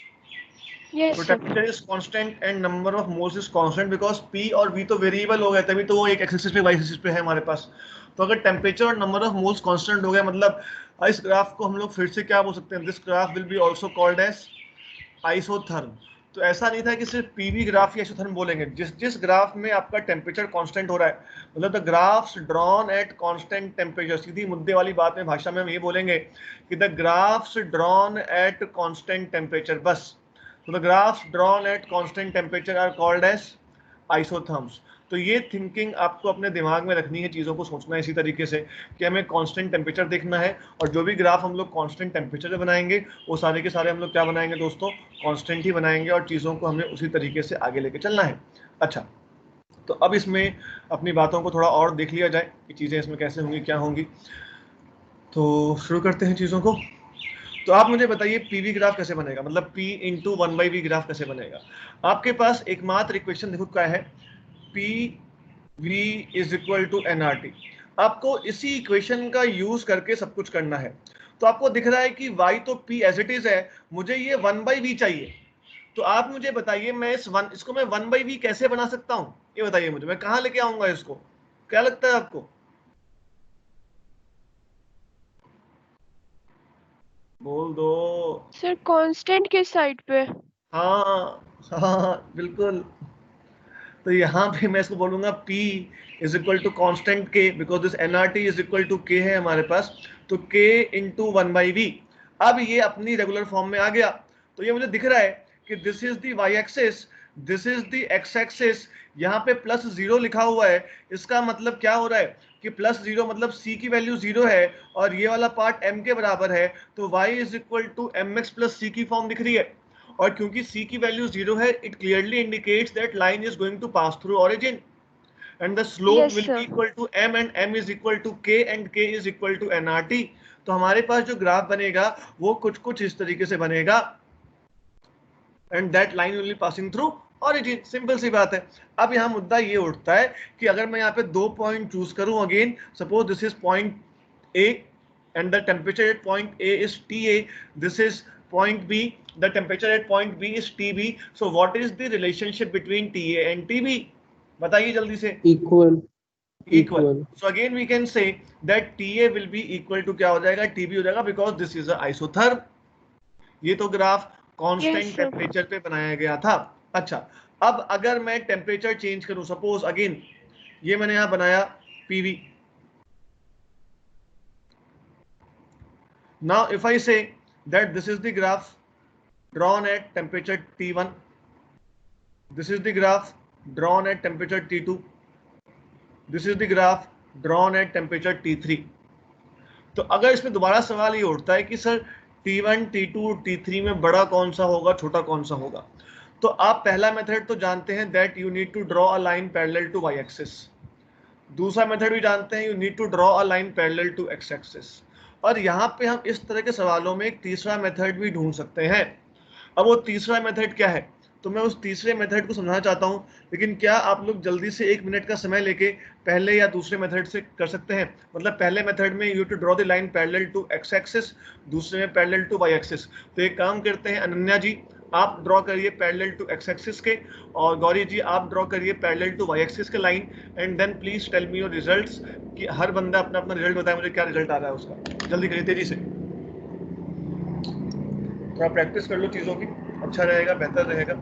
तो yes sir. Temperature is constant and number of moles is constant, because p और v तो वेरिएबल हो गए, तभी तो वो एक एक्स एक्सिस पे वाई एक्सिस पे है हमारे पास। तो अगर टेम्परेचर और नंबर ऑफ मोल्स कांस्टेंट हो गया, मतलब इस ग्राफ को हम लोग फिर से क्या बोल सकते हैं, this graph will be also called as isotherm. तो ऐसा नहीं था कि सिर्फ पीवी ग्राफ ही आइसोथर्म बोलेंगे, जिस जिस ग्राफ में आपका टेम्परेचर कांस्टेंट हो रहा है, मतलब the graphs drawn at constant temperature. सीधी मुद्दे वाली बात में भाषा में हम ये बोलेंगे कि the graphs drawn at constant temperature, बस। तो the graphs drawn at constant temperature are called as isotherms. तो ये थिंकिंग आपको अपने दिमाग में रखनी है, चीज़ों को सोचना है इसी तरीके से कि हमें कांस्टेंट टेम्परेचर देखना है, और जो भी ग्राफ हम लोग कांस्टेंट टेम्परेचर पे बनाएंगे, वो सारे के सारे हम लोग क्या बनाएंगे दोस्तों, कांस्टेंट ही बनाएंगे, और चीज़ों को हमें उसी तरीके से आगे लेके चलना है। अच्छा, तो अब इसमें अपनी बातों को थोड़ा और देख लिया जाए कि चीज़ें इसमें कैसे होंगी, क्या होंगी। तो शुरू करते हैं चीज़ों को। तो आप मुझे बताइए पीवी ग्राफ कैसे बनेगा, मतलब P इंटू 1/v ग्राफ कैसे बनेगा। आपके पास एकमात्र इक्वेशन देखो क्या है, P V is equal to NRT. आपको इसी इक्वेशन का यूज करके सब कुछ करना है। तो आपको दिख रहा है कि y तो p एज इट इज है, मुझे ये 1/v चाहिए। तो आप मुझे बताइए, मैं इसको मैं 1/v कैसे बना सकता हूं, ये बताइए मुझे, मैं कहां लेके आऊंगा इसको, क्या लगता है आपको? बोल दो। सर कांस्टेंट के साइड पे। हाँ हाँ बिल्कुल। तो यहाँ पे मैं इसको बोलूंगा P is equal to constant K, because this NRT is equal to K है हमारे पास, तो K इंटू 1/v। अब ये अपनी रेगुलर फॉर्म में आ गया। तो ये मुझे दिख रहा है कि this is the y axis, this is the x axis, यहाँ पे +0 लिखा हुआ है। इसका मतलब क्या हो रहा है कि +0 मतलब c की वैल्यू 0 है, और ये वाला पार्ट m के बराबर है, तो y is equal to mx plus c की फॉर्म दिख रही है। और क्योंकि c की वैल्यू 0 है, it clearly indicates that line is going to pass through origin and the slope Yes, will sir. be equal to m and m is equal to k and k is equal to nRT। तो हमारे पास जो ग्राफ बनेगा वो कुछ कुछ इस तरीके से बनेगा and that line will be passing through origin। Simple सी बात है। अब यहाँ मुद्दा ये उठता है कि अगर मैं यहाँ पे 2 पॉइंट चूज करूं, again suppose this is point A and the temperature at point A is TA, this is point B, the temperature at point B is TB, so what is the relationship between TA and TB? बताइए जल्दी से। Equal. Equal। So again we can say that TA will be equal to क्या हो जाएगा, TB हो जाएगा, because this is a isotherm। ये तो graph constant Yes, sir. Temperature पे बनाया गया था। अच्छा, अब अगर मैं टेम्परेचर चेंज करूं, सपोज अगेन ये मैंने यहां बनाया PV। Now if I say that this is the graph drawn at temperature T1, this is the graph drawn at temperature T2, this is the graph drawn at temperature T3। तो अगर इसमें दोबारा सवाल ये उठता है कि सर T1, T2, T3 में बड़ा कौन सा होगा, छोटा कौन सा होगा, तो आप पहला मेथड तो जानते हैं that you need to draw a line parallel to y axis. दूसरा मेथड भी जानते हैं, you need to draw a line parallel to x axis. और यहाँ पे हम इस तरह के सवालों में एक तीसरा मेथड भी ढूंढ सकते हैं। अब वो तीसरा मेथड क्या है, तो मैं उस तीसरे मेथड को समझाना चाहता हूं, लेकिन क्या आप लोग जल्दी से 1 मिनट का समय लेके पहले या दूसरे मेथड से कर सकते हैं? मतलब पहले मेथड में you to draw the line parallel to x axis, दूसरे में पैरेलल टू y एक्सिस। तो एक काम करते हैं, अनन्या जी आप ड्रॉ करिए पैरेलल टू x एक्सिस के, और गौरी जी आप ड्रॉ करिए पैरेलल टू y एक्सिस के line, and then please tell me your results, कि हर बंदा अपना अपना रिजल्ट बताए मुझे क्या रिजल्ट आ रहा है उसका। जल्दी करिए, तेजी से, थोड़ा प्रैक्टिस कर लो चीज़ों की, अच्छा रहेगा, बेहतर रहेगा।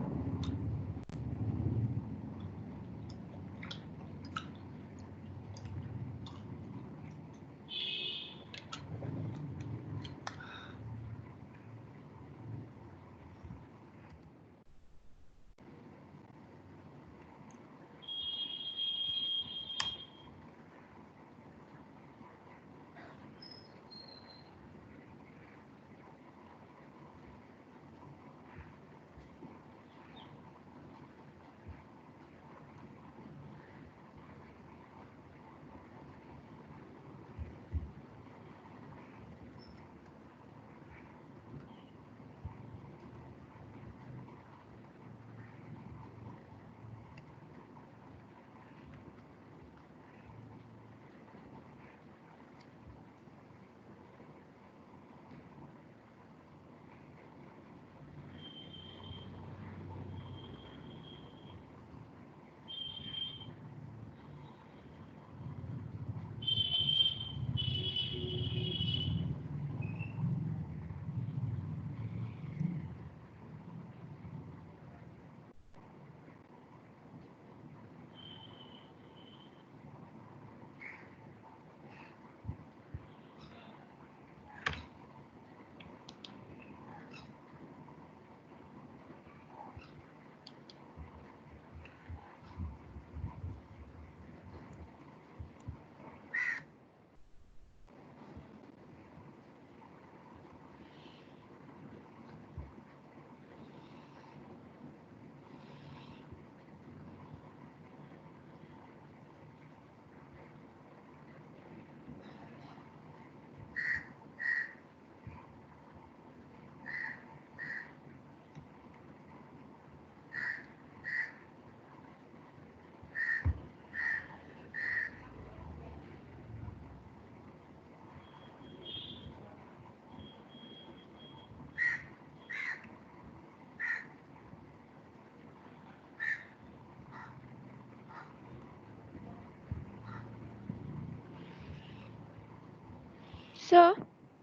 Sir,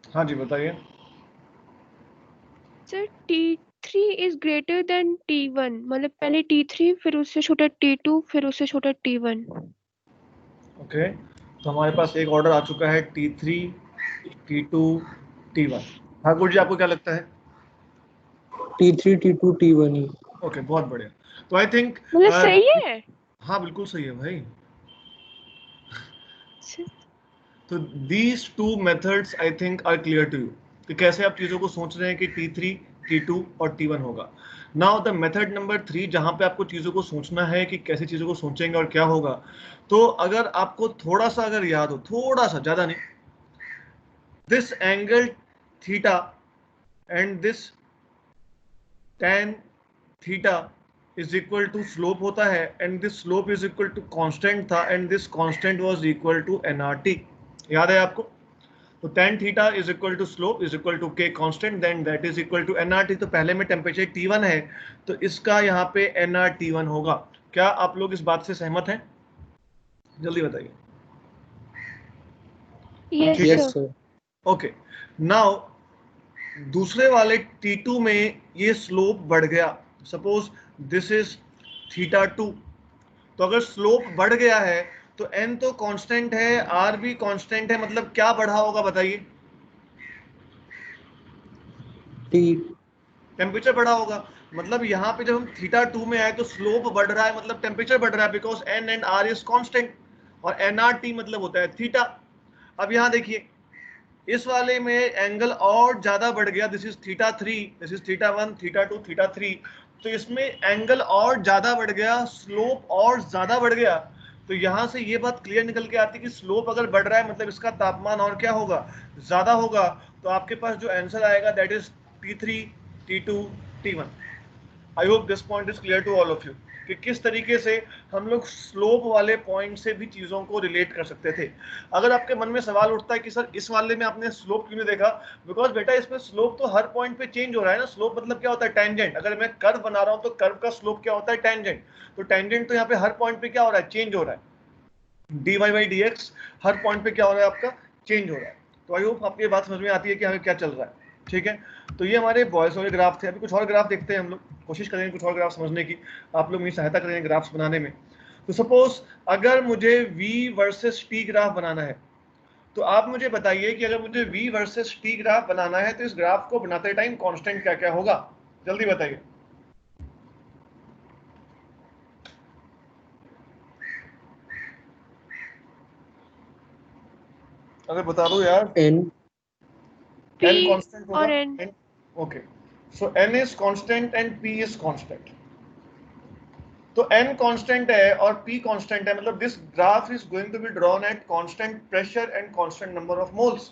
हाँ जी बताइए। sir, T3 is greater than T1, मतलब पहले T3 फिर उससे छोटा T2 फिर उससे छोटा T1। ओके, तो हमारे पास एक ऑर्डर आ चुका है T3, T2, T1। Thakur ji आपको क्या लगता है? T3, T2, T1 ही। ओके, बहुत बढ़िया। तो आई थिंक मतलब सही है। हाँ बिल्कुल सही है भाई। अच्छा, तो these two methods I think are clear to you कि कैसे आप चीज़ों को सोच रहे हैं कि T3, T2 और T1 होगा। नाउ द मेथड नंबर 3 जहां पे आपको चीजों को सोचना है कि कैसी चीजों को सोचेंगे और क्या होगा, तो अगर आपको थोड़ा सा अगर याद हो, थोड़ा सा, ज्यादा नहीं, this angle theta and this tan theta is equal to slope होता है, and this slope is equal to constant था, and this constant was equal to nRT। याद है आपको? तो tan theta is equal to slope is equal to k constant, then that is equal to nRT। तो पहले में टेम्परेचर T1 है, तो इसका यहाँ पे nRT1 होगा। क्या आप लोग इस बात से सहमत हैं? जल्दी बताइए। Yes yes sir. Sir. Okay, now दूसरे वाले T2 में ये स्लोप बढ़ गया। सपोज दिस इज θ2, तो अगर स्लोप बढ़ गया है तो n तो कांस्टेंट है, r भी कांस्टेंट है, मतलब क्या बढ़ा होगा बताइए? टी टेम्परेचर बढ़ा होगा। मतलब यहाँ पे जब हम θ2 में आए तो स्लोप बढ़ रहा है, मतलब टेम्परेचर बढ़ रहा है, because n and r is constant, और nRT मतलब होता है थीटा। अब यहाँ देखिए, इस वाले में एंगल और ज्यादा बढ़ गया, दिस इज θ3, दिस इज θ1, θ2, θ3, तो इसमें एंगल और ज्यादा बढ़ गया, स्लोप और ज्यादा बढ़ गया। तो यहां से ये बात क्लियर निकल के आती है कि स्लोप अगर बढ़ रहा है मतलब इसका तापमान और क्या होगा, ज्यादा होगा। तो आपके पास जो आंसर आएगा that is T3, T2, T1। I hope this point is clear to all of you कि किस तरीके से हम लोग स्लोप वाले पॉइंट से भी चीजों को रिलेट कर सकते थे। अगर आपके मन में सवाल उठता है कि सर इस वाले में आपने स्लोप क्यों नहीं देखा, बिकॉज बेटा इसमें स्लोप तो हर पॉइंट पे चेंज हो रहा है ना। स्लोप मतलब क्या होता है? टेंजेंट। अगर मैं कर्व बना रहा हूं तो कर्व का स्लोप क्या होता है? टेंजेंट। तो टेंजेंट तो यहाँ पे हर पॉइंट पे क्या हो रहा है? चेंज हो रहा है। dy by dx her point पे क्या हो रहा है? आपका चेंज हो रहा है। तो आई होप आपको ये बात समझ में आती है कि हमें क्या चल रहा है। ठीक है, तो ये हमारे बॉयस वाले ग्राफ थे। अभी कुछ और ग्राफ देखते हैं हम लोग, कोशिश करेंगे कुछ और ग्राफ समझने की, आप लोग मेरी सहायता करेंगे ग्राफ्स बनाने में। तो सपोज अगर मुझे v वर्सेस t ग्राफ बनाना है, तो आप मुझे बताइए कि अगर मुझे v वर्सेस t ग्राफ बनाना है तो इस ग्राफ को बनाते टाइम कांस्टेंट क्या क्या होगा? जल्दी बताइए। अगर बता दो यार। एन P n कांस्टेंट होगा। और N। Okay, so n is constant and p is constant. तो n कांस्टेंट है और p कांस्टेंट है, मतलब this graph is going to be drawn at constant pressure and constant number of moles.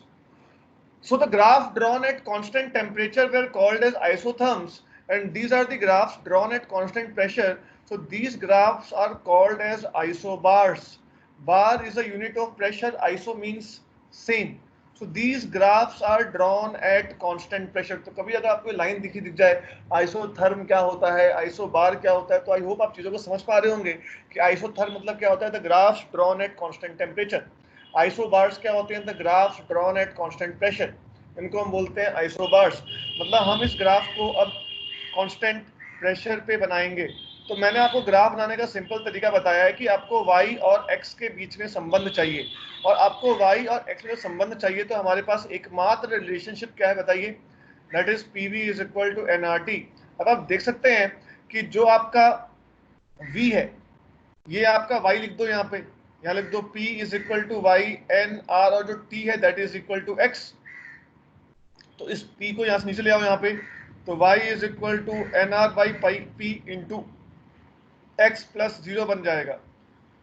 So the graph drawn at constant temperature were called as isotherms, and these are the graphs drawn at constant pressure. So these graphs are called as isobars. Bar is a unit of pressure, iso means same. So these graphs are drawn at constant pressure. तो कभी अगर आपको लाइन दिख जाए आइसोथर्म क्या होता है, आइसोबार क्या होता है, तो आई होप आप चीजों को समझ पा रहे होंगे कि आइसोथर्म मतलब क्या होता है? The graphs drawn at constant temperature. Isobars क्या होते हैं? The graphs drawn at constant pressure. इनको हम बोलते हैं आइसोबार्स। मतलब हम इस ग्राफ को अब कांस्टेंट प्रेशर पे बनाएंगे। तो मैंने आपको ग्राफ बनाने का सिंपल तरीका बताया है कि आपको y और x के बीच में संबंध चाहिए, और आपको y और x में संबंध चाहिए तो हमारे पास एकमात्र रिलेशनशिप क्या है बताइए? That is PV is equal to nRT। अब आप देख सकते हैं कि जो आपका v है, ये आपका y लिख दो, यहाँ लिख दो P is equal to y n r, और जो t है that is equal to x। तो इस p को यहाँ से नीचे ले आओ यहाँ पे, तो y is equal to N R by pi P into x plus 0 बन जाएगा।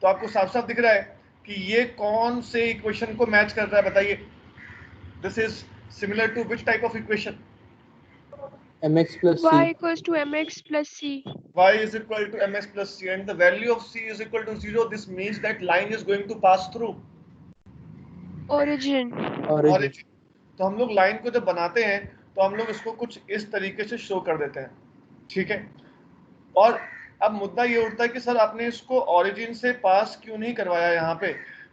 तो आपको साफ साफ दिख रहा है कि ये कौन से इक्वेशन को मैच कर रहा है बताइए? This is similar to which type of equation? mx plus Y c equals to mx plus c. y is equal to mx plus c, and the value of c is equal to 0. This means that line is going to pass through Origin. origin. तो हम लोग लाइन को जब बनाते हैं तो हम लोग इसको कुछ इस तरीके से शो कर देते हैं। ठीक है, और अब मुद्दा ये उठता है कि सर आपने इसको ओरिजिन से पास क्यों नहीं करवाया? यहाँ पे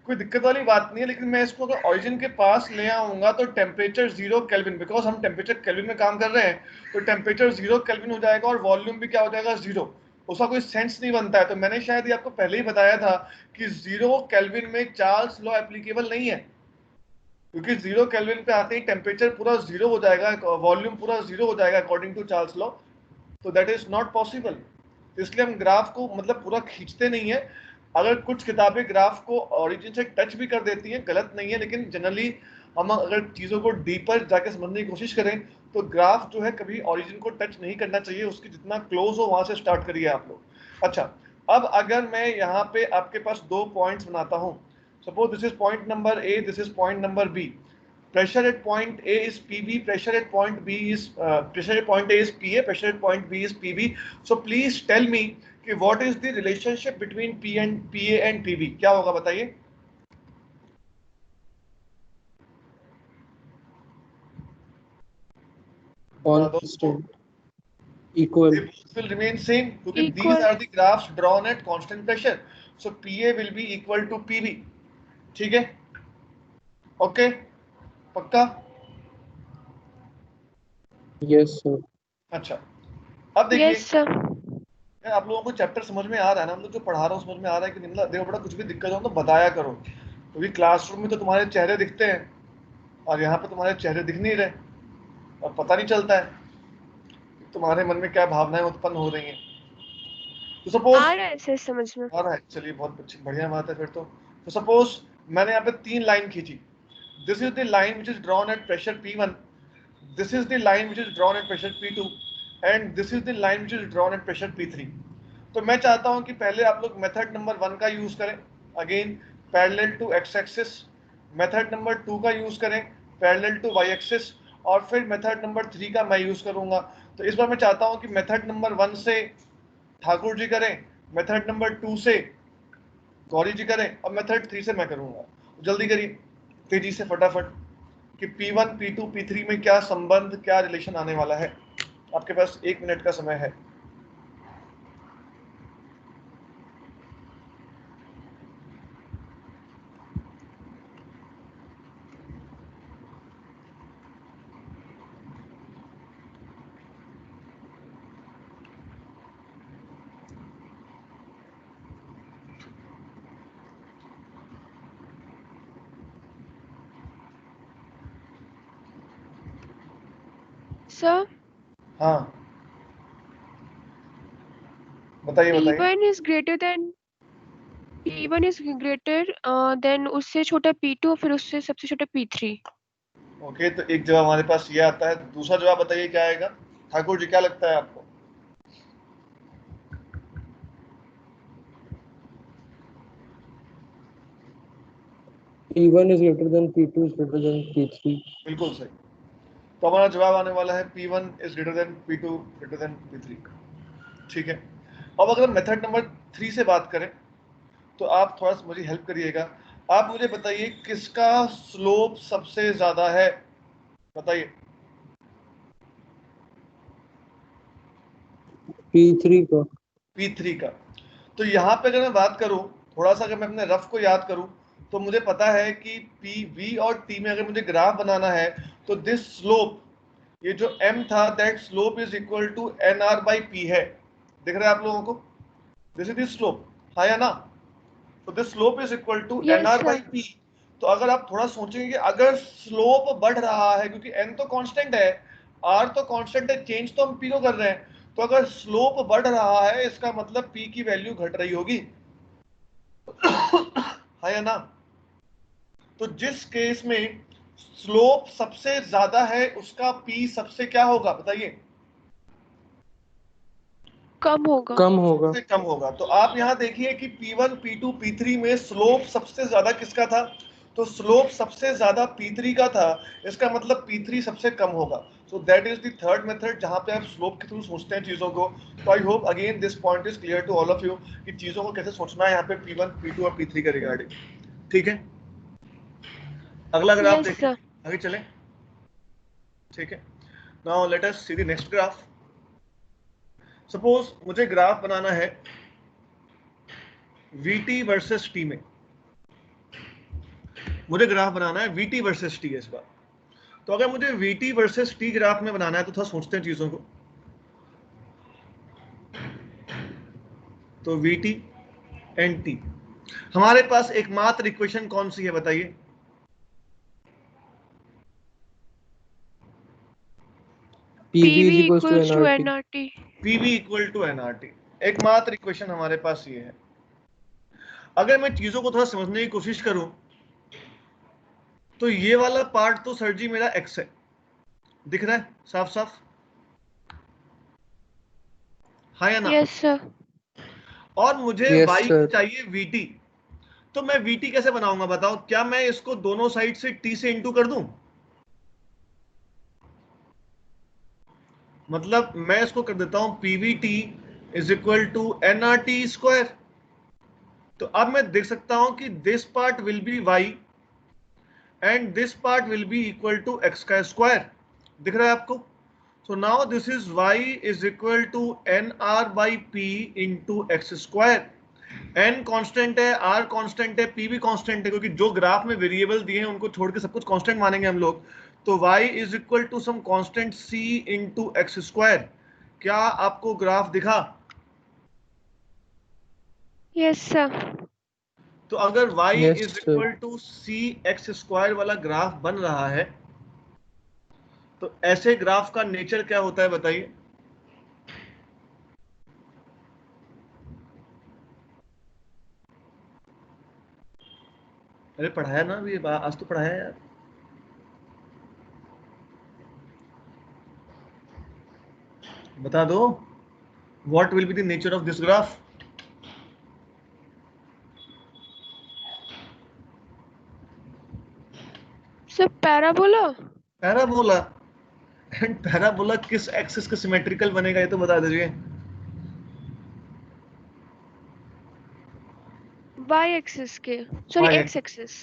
कोई दिक्कत वाली बात नहीं है, लेकिन मैं इसको अगर ओरिजिन के पास ले आऊंगा तो टेम्परेचर 0 केल्विन, बिकॉज हम टेम्परेचर केल्विन में काम कर रहे हैं, तो टेम्परेचर 0 केल्विन हो जाएगा और वॉल्यूम भी क्या हो जाएगा? 0। उसका कोई सेंस नहीं बनता है। तो मैंने शायद ये आपको पहले ही बताया था कि 0 केल्विन में चार्ल्स लॉ एप्लीकेबल नहीं है, क्योंकि 0 केल्विन पे आते ही टेम्परेचर पूरा 0 हो जाएगा, वॉल्यूम पूरा 0 हो जाएगा अकॉर्डिंग टू चार्ल्स लॉ। तो दैट इज नॉट पॉसिबल। इसलिए हम ग्राफ को मतलब पूरा खींचते नहीं है। अगर कुछ किताबें ग्राफ को ओरिजिन से टच भी कर देती हैं, गलत नहीं है, लेकिन जनरली हम अगर चीज़ों को डीपर जाके समझने की कोशिश करें तो ग्राफ जो है कभी ओरिजिन को टच नहीं करना चाहिए, उसकी जितना क्लोज हो वहां से स्टार्ट करिए आप लोग। अच्छा, अब अगर मैं यहाँ पे आपके पास 2 पॉइंट्स बनाता हूँ, suppose this is point number A, this is point number B, pressure at point A is PB, pressure at point B is pressure at point A is PA, pressure at point B is PB. So please tell me कि what is the relationship between PA and PB? क्या होगा बताइए? Constant, equal. They both will remain same क्योंकि these Equal. are the graphs drawn at constant pressure. So PA will be equal to PB. ठीक है? ओके? पक्का? Yes sir. अच्छा, अब देखिए Yes sir. आप लोगों को चैप्टर समझ में आ रहा है ना, हम लोग जो पढ़ा रहा हूँ समझ में आ रहा है कि नहीं? देखो बेटा, कुछ भी दिक्कत हो तो बताया करो, क्योंकि क्लासरूम में तो तुम्हारे चेहरे दिखते हैं और यहाँ पे तुम्हारे चेहरे दिख नहीं रहे और पता नहीं चलता है तुम्हारे मन में क्या भावनाएं उत्पन्न हो रही हैं। तो सपोज आ रहा है सर समझ में। आ रहा है, चलिए बहुत अच्छी बढ़िया बात है फिर तो सपोज मैंने यहाँ पे 3 लाइन खींची, this is the line which is drawn at pressure P1, this is the line which is drawn at pressure P2 and this is the line which is drawn at pressure P3। तो मैं चाहता हूं कि पहले आप लोग मेथड नंबर 1 का यूज करें, again parallel to x axis, method number 2 का यूज करें पैरेलल टू वाई एक्सिस, और फिर मेथड नंबर 3 का मैं यूज करूंगा। तो इस बार मैं चाहता हूं कि मेथड नंबर 1 से ठाकुर जी करें, मेथड नंबर 2 से गौरी जी करें और मेथड 3 से मैं करूंगा। जल्दी करिए तेजी से फटाफट कि P1 P2 P3 में क्या संबंध, क्या रिलेशन आने वाला है। आपके पास 1 मिनट का समय है। Sir, हाँ बताइए बताइए। P1 is greater than उससे छोटा P2 फिर उससे सबसे छोटा P3। ओके, तो एक जवाब हमारे पास ये आता है, दूसरा जवाब बताइए क्या आएगा ठाकुर जी, क्या लगता है आपको? P1 is greater than P2 is greater than P3. बिल्कुल सही। तो हमारा जवाब आने वाला है P1 is greater than P2 greater than P3। ठीक है, अब अगर मेथड नंबर 3 से बात करें तो आप थोड़ा सा मुझे हेल्प करिएगा। आप मुझे बताइए किसका स्लोप सबसे ज्यादा है, बताइए। P3 का। P3 का। तो यहाँ पे अगर मैं बात करूं, थोड़ा सा अगर मैं अपने रफ को याद करूं, तो मुझे पता है कि V और T में अगर मुझे ग्राफ बनाना है तो दिस स्लोप, ये जो M था, that slope is equal to NR by P है। दिख रहा है आप लोगों को? दिस इज दिस स्लोप, हाँ या ना? तो this slope is equal to Yes NR by sir. P। तो अगर आप थोड़ा सोचेंगे कि अगर स्लोप बढ़ रहा है, क्योंकि N तो कांस्टेंट है, R तो कांस्टेंट है, चेंज तो हम P को कर रहे हैं, तो अगर स्लोप बढ़ रहा है इसका मतलब P की वैल्यू घट रही होगी, है या ना? तो जिस केस में स्लोप सबसे ज्यादा है उसका P सबसे क्या होगा बताइए? कम होगा। कम होगा। सबसे कम होगा। तो आप यहाँ देखिए कि P1 P2 P3 में स्लोप सबसे ज्यादा किसका था? तो स्लोप सबसे ज्यादा P3 का था, इसका मतलब P3 सबसे कम होगा। So that is the third method जहां पे आप स्लोप के थ्रू सोचते हैं चीजों को। तो I hope again this point is clear to all of you कि चीजों को कैसे सोचना है यहाँ पे P1 P2 और P3 के रिगार्डिंग। ठीक है, अगला ग्राफ Yes देखें, sir. आगे चलें। ठीक है, now let us see the next graph. Suppose मुझे ग्राफ बनाना है VT वर्सेस T में, मुझे ग्राफ बनाना है VT वर्सेस T इस बार। तो अगर मुझे VT वर्सेस T ग्राफ में बनाना है तो थोड़ा सोचते हैं चीजों को। तो VT एंड T, हमारे पास एकमात्र इक्वेशन कौन सी है बताइए? PV is equals to equals to NRT. nRT. PV equal to NRT, एकमात्र इक्वेशन हमारे पास ये है। अगर मैं चीजों को थोड़ा समझने की कोशिश करूं तो ये वाला पार्ट तो सर जी मेरा x है, दिख रहा है साफ साफ? हाँ या ना? Yes sir. और मुझे Yes, y sir. चाहिए vt, तो मैं vt कैसे बनाऊंगा बताओ? क्या मैं इसको दोनों साइड से t से इंटू कर दूं? मतलब मैं इसको कर देता हूं pvt is equal to nrt square. तो अब मैं देख सकता हूं कि this part will be y and this part will be equal to x का स्क्वायर। दिख रहा है आपको? So now this is y is equal to nr by p into x square। n constant है, r कांस्टेंट है, p भी कांस्टेंट है, क्योंकि जो ग्राफ में वेरिएबल दिए हैं उनको छोड़ के सब कुछ कांस्टेंट मानेंगे हम लोग। तो y is equal to some constant c into x square। क्या आपको ग्राफ दिखा? Yes sir. तो अगर y Yes, is sir. equal to c x square वाला ग्राफ बन रहा है, तो ऐसे ग्राफ का नेचर क्या होता है बताइए? अरे पढ़ाया ना अभी, आज तो पढ़ाया यार। बता दो, what will be the nature of this graph? Sir parabola. Parabola. And parabola किस एक्सिस का सिमेट्रिकल बनेगा ये तो बता दीजिए। वाई एक्सिस के, sorry y x axis.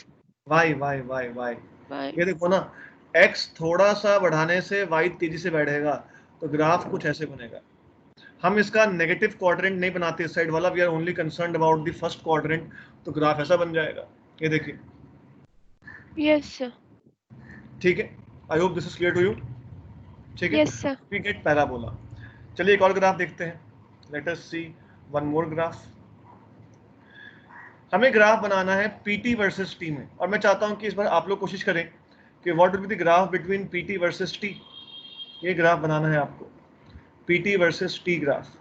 Y y y y y. ये देखो ना, x थोड़ा सा बढ़ाने से y तेजी से बढ़ेगा, तो ग्राफ कुछ ऐसे बनेगा। हम इसका नेगेटिव क्वाड्रेंट नहीं बनाते इस साइड वाला, we are only concerned about the first quadrant, तो ग्राफ ऐसा बन जाएगा। ये देखिए, यस सर। ठीक है? I hope this is clear to you. ठीक है, yes sir. We get parabola. चलिए एक और ग्राफ देखते हैं। Let us see one more graph. हमें ग्राफ बनाना है पीटी वर्सेस टी में, और मैं चाहता हूं कि इस बार आप लोग कोशिश करें कि what will be the graph between PT versus T. ये ग्राफ बनाना है आपको, PT versus T graph.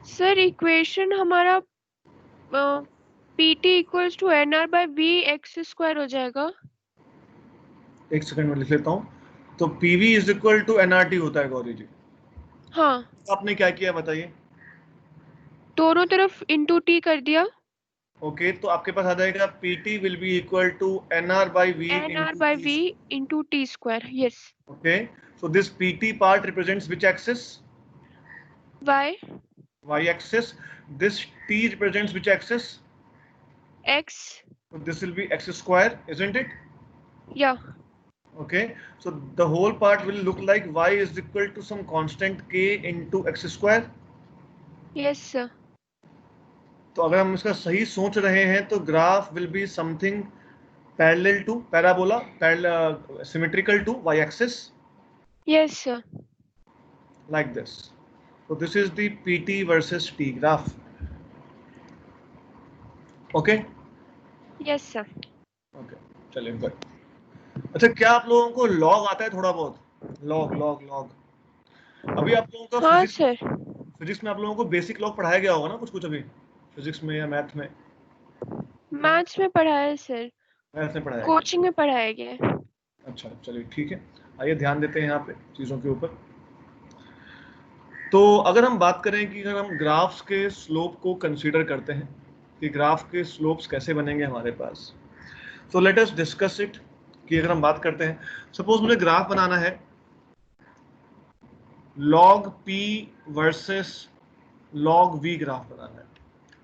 Sir equation हमारा PT equals to N R by V X square हो जाएगा। एक सेकंड में लिख लेता हूं। तो PV is equal to NRT होता है गौरी जी। हाँ, तो आपने क्या किया बताइए? दोनों तरफ इंटू टी कर दिया। ओके, तो आपके पास आ जाएगा PT will be equal to NR by V N R into by T. V into T square. Yes. Okay, so this PT part represents which axis? Y. y axis. This t represents which axis? X. So this will be x square, isn't it? या। Okay, so the whole part will look like y is equal to some constant k into x square. Yes sir. तो अगर हम इसका सही सोच रहे हैं तो graph will be something parallel to parabola, parallel symmetrical to y axis, yes sir. like this. So this is the pt versus t graph. Okay? Yes sir. Okay, चलिए good. अच्छा, क्या आप लोगों को लॉग आता है थोड़ा बहुत? लॉग लॉग लॉग अभी आप लोगों का हाँ सर। फिजिक्स में आप लोगों को बेसिक लॉग पढ़ाया गया होगा ना कुछ कुछ अभी फिजिक्स में या मैथ में? मैथ्स में पढ़ा है सर, मैथ में पढ़ाया गया। कोचिंग में पढ़ाया गया है। अच्छा चलिए ठीक है, आइए ध्यान देते हैं यहाँ पे चीज़ों के ऊपर। तो अगर हम बात करें कि अगर हम ग्राफ्स के स्लोप को कंसीडर करते हैं कि ग्राफ के स्लोप्स कैसे बनेंगे हमारे पास, तो लेट अस डिस्कस इट। कि अगर हम बात करते हैं, सपोज मुझे ग्राफ बनाना है log p versus log v graph बनाना है।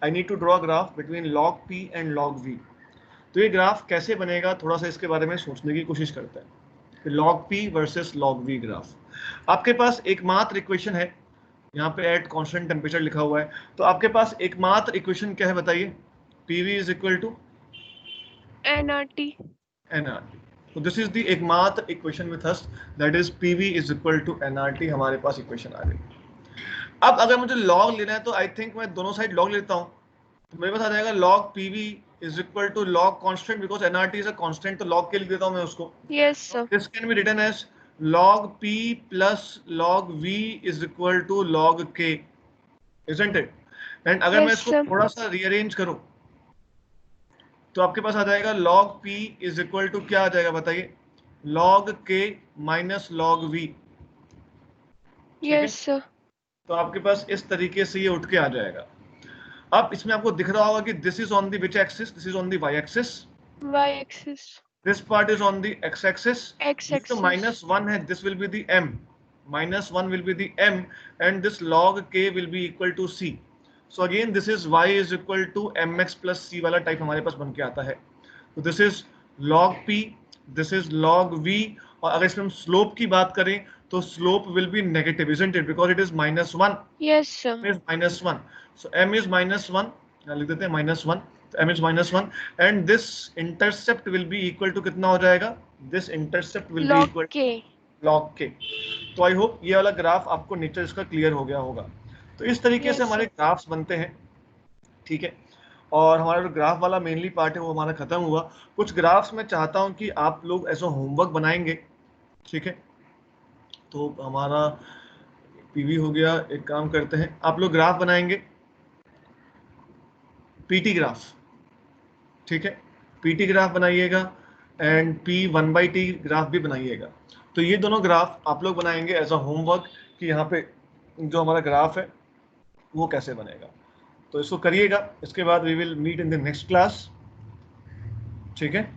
I need to draw graph between log p and log v। तो ये ग्राफ कैसे बनेगा, थोड़ा सा इसके बारे में सोचने की कोशिश करते हैं कि log p versus log v graph. आपके पास एकमात्र इक्वेशन है, यहाँ पे एट कांस्टेंट टेम्परेचर लिखा हुआ है, तो आपके पास एकमात्र इक्वेशन क्या है बताइए? pv is equal to N R T. nRT। तो दिस इज द एकमात्र equation with us, that is PV is equal to NRT. हमारे पास इक्वेशन आ गई। अब अगर मुझे लॉग लेना है तो आई थिंक मैं दोनों साइड लॉग लेता हूं, तो मेरे पास आ जाएगा log PV is equal to log constant, because nRT is a constant, तो log के लिख देता हूं मैं उसको। Yes, sir. This can be written as log P plus log V is equal to log K, isn't it? And अगर मैं Yes, इसको sir. थोड़ा सा rearrange करूं तो आपके पास आ जाएगा log P is equal to क्या आ जाएगा बताइए, log K minus log V। Yes, sir. तो आपके पास इस तरीके से ये उठ के आ जाएगा। अब इसमें आपको दिख रहा होगा कि this is on the which axis, this is on the Y axis, Y-axis. This part is on the x axis. X-axis. -1 है, this will be the m, -1 will be the m, and this log k will be equal to c। So again this is y is equal to mx plus c वाला टाइप हमारे पास बन के आता है। तो this is log p, this is log v, और अगर इसमें हम स्लोप की बात करें तो slope will be negative, isn't it, because it is -1। Yes, sir. m is -1, so m is -1, यहाँ लिख देते हैं -1, तो m is -1, and this intercept will be equal to कितना हो जाएगा, this intercept will be Log equal K. to log k। तो आई होप ये वाला ग्राफ आपको नेचर इसका क्लियर हो गया होगा। तो इस तरीके Yes, से हमारे sir. ग्राफ्स बनते हैं, ठीक है। और हमारा जो ग्राफ वाला मेनली पार्ट है वो हमारा खत्म हुआ। कुछ ग्राफ्स मैं चाहता हूँ कि आप लोग ऐसा होमवर्क बनाएंगे, ठीक है। तो हमारा पीवी हो गया, एक काम करते हैं, आप लोग ग्राफ बनाएंगे, पीटी ग्राफ, ठीक है, पीटी ग्राफ बनाइएगा, एंड P1/T ग्राफ भी बनाइएगा। तो ये दोनों ग्राफ आप लोग बनाएंगे एज अ होमवर्क कि यहाँ पे जो हमारा ग्राफ है वो कैसे बनेगा। तो इसको करिएगा, इसके बाद we will meet in the next class, ठीक है।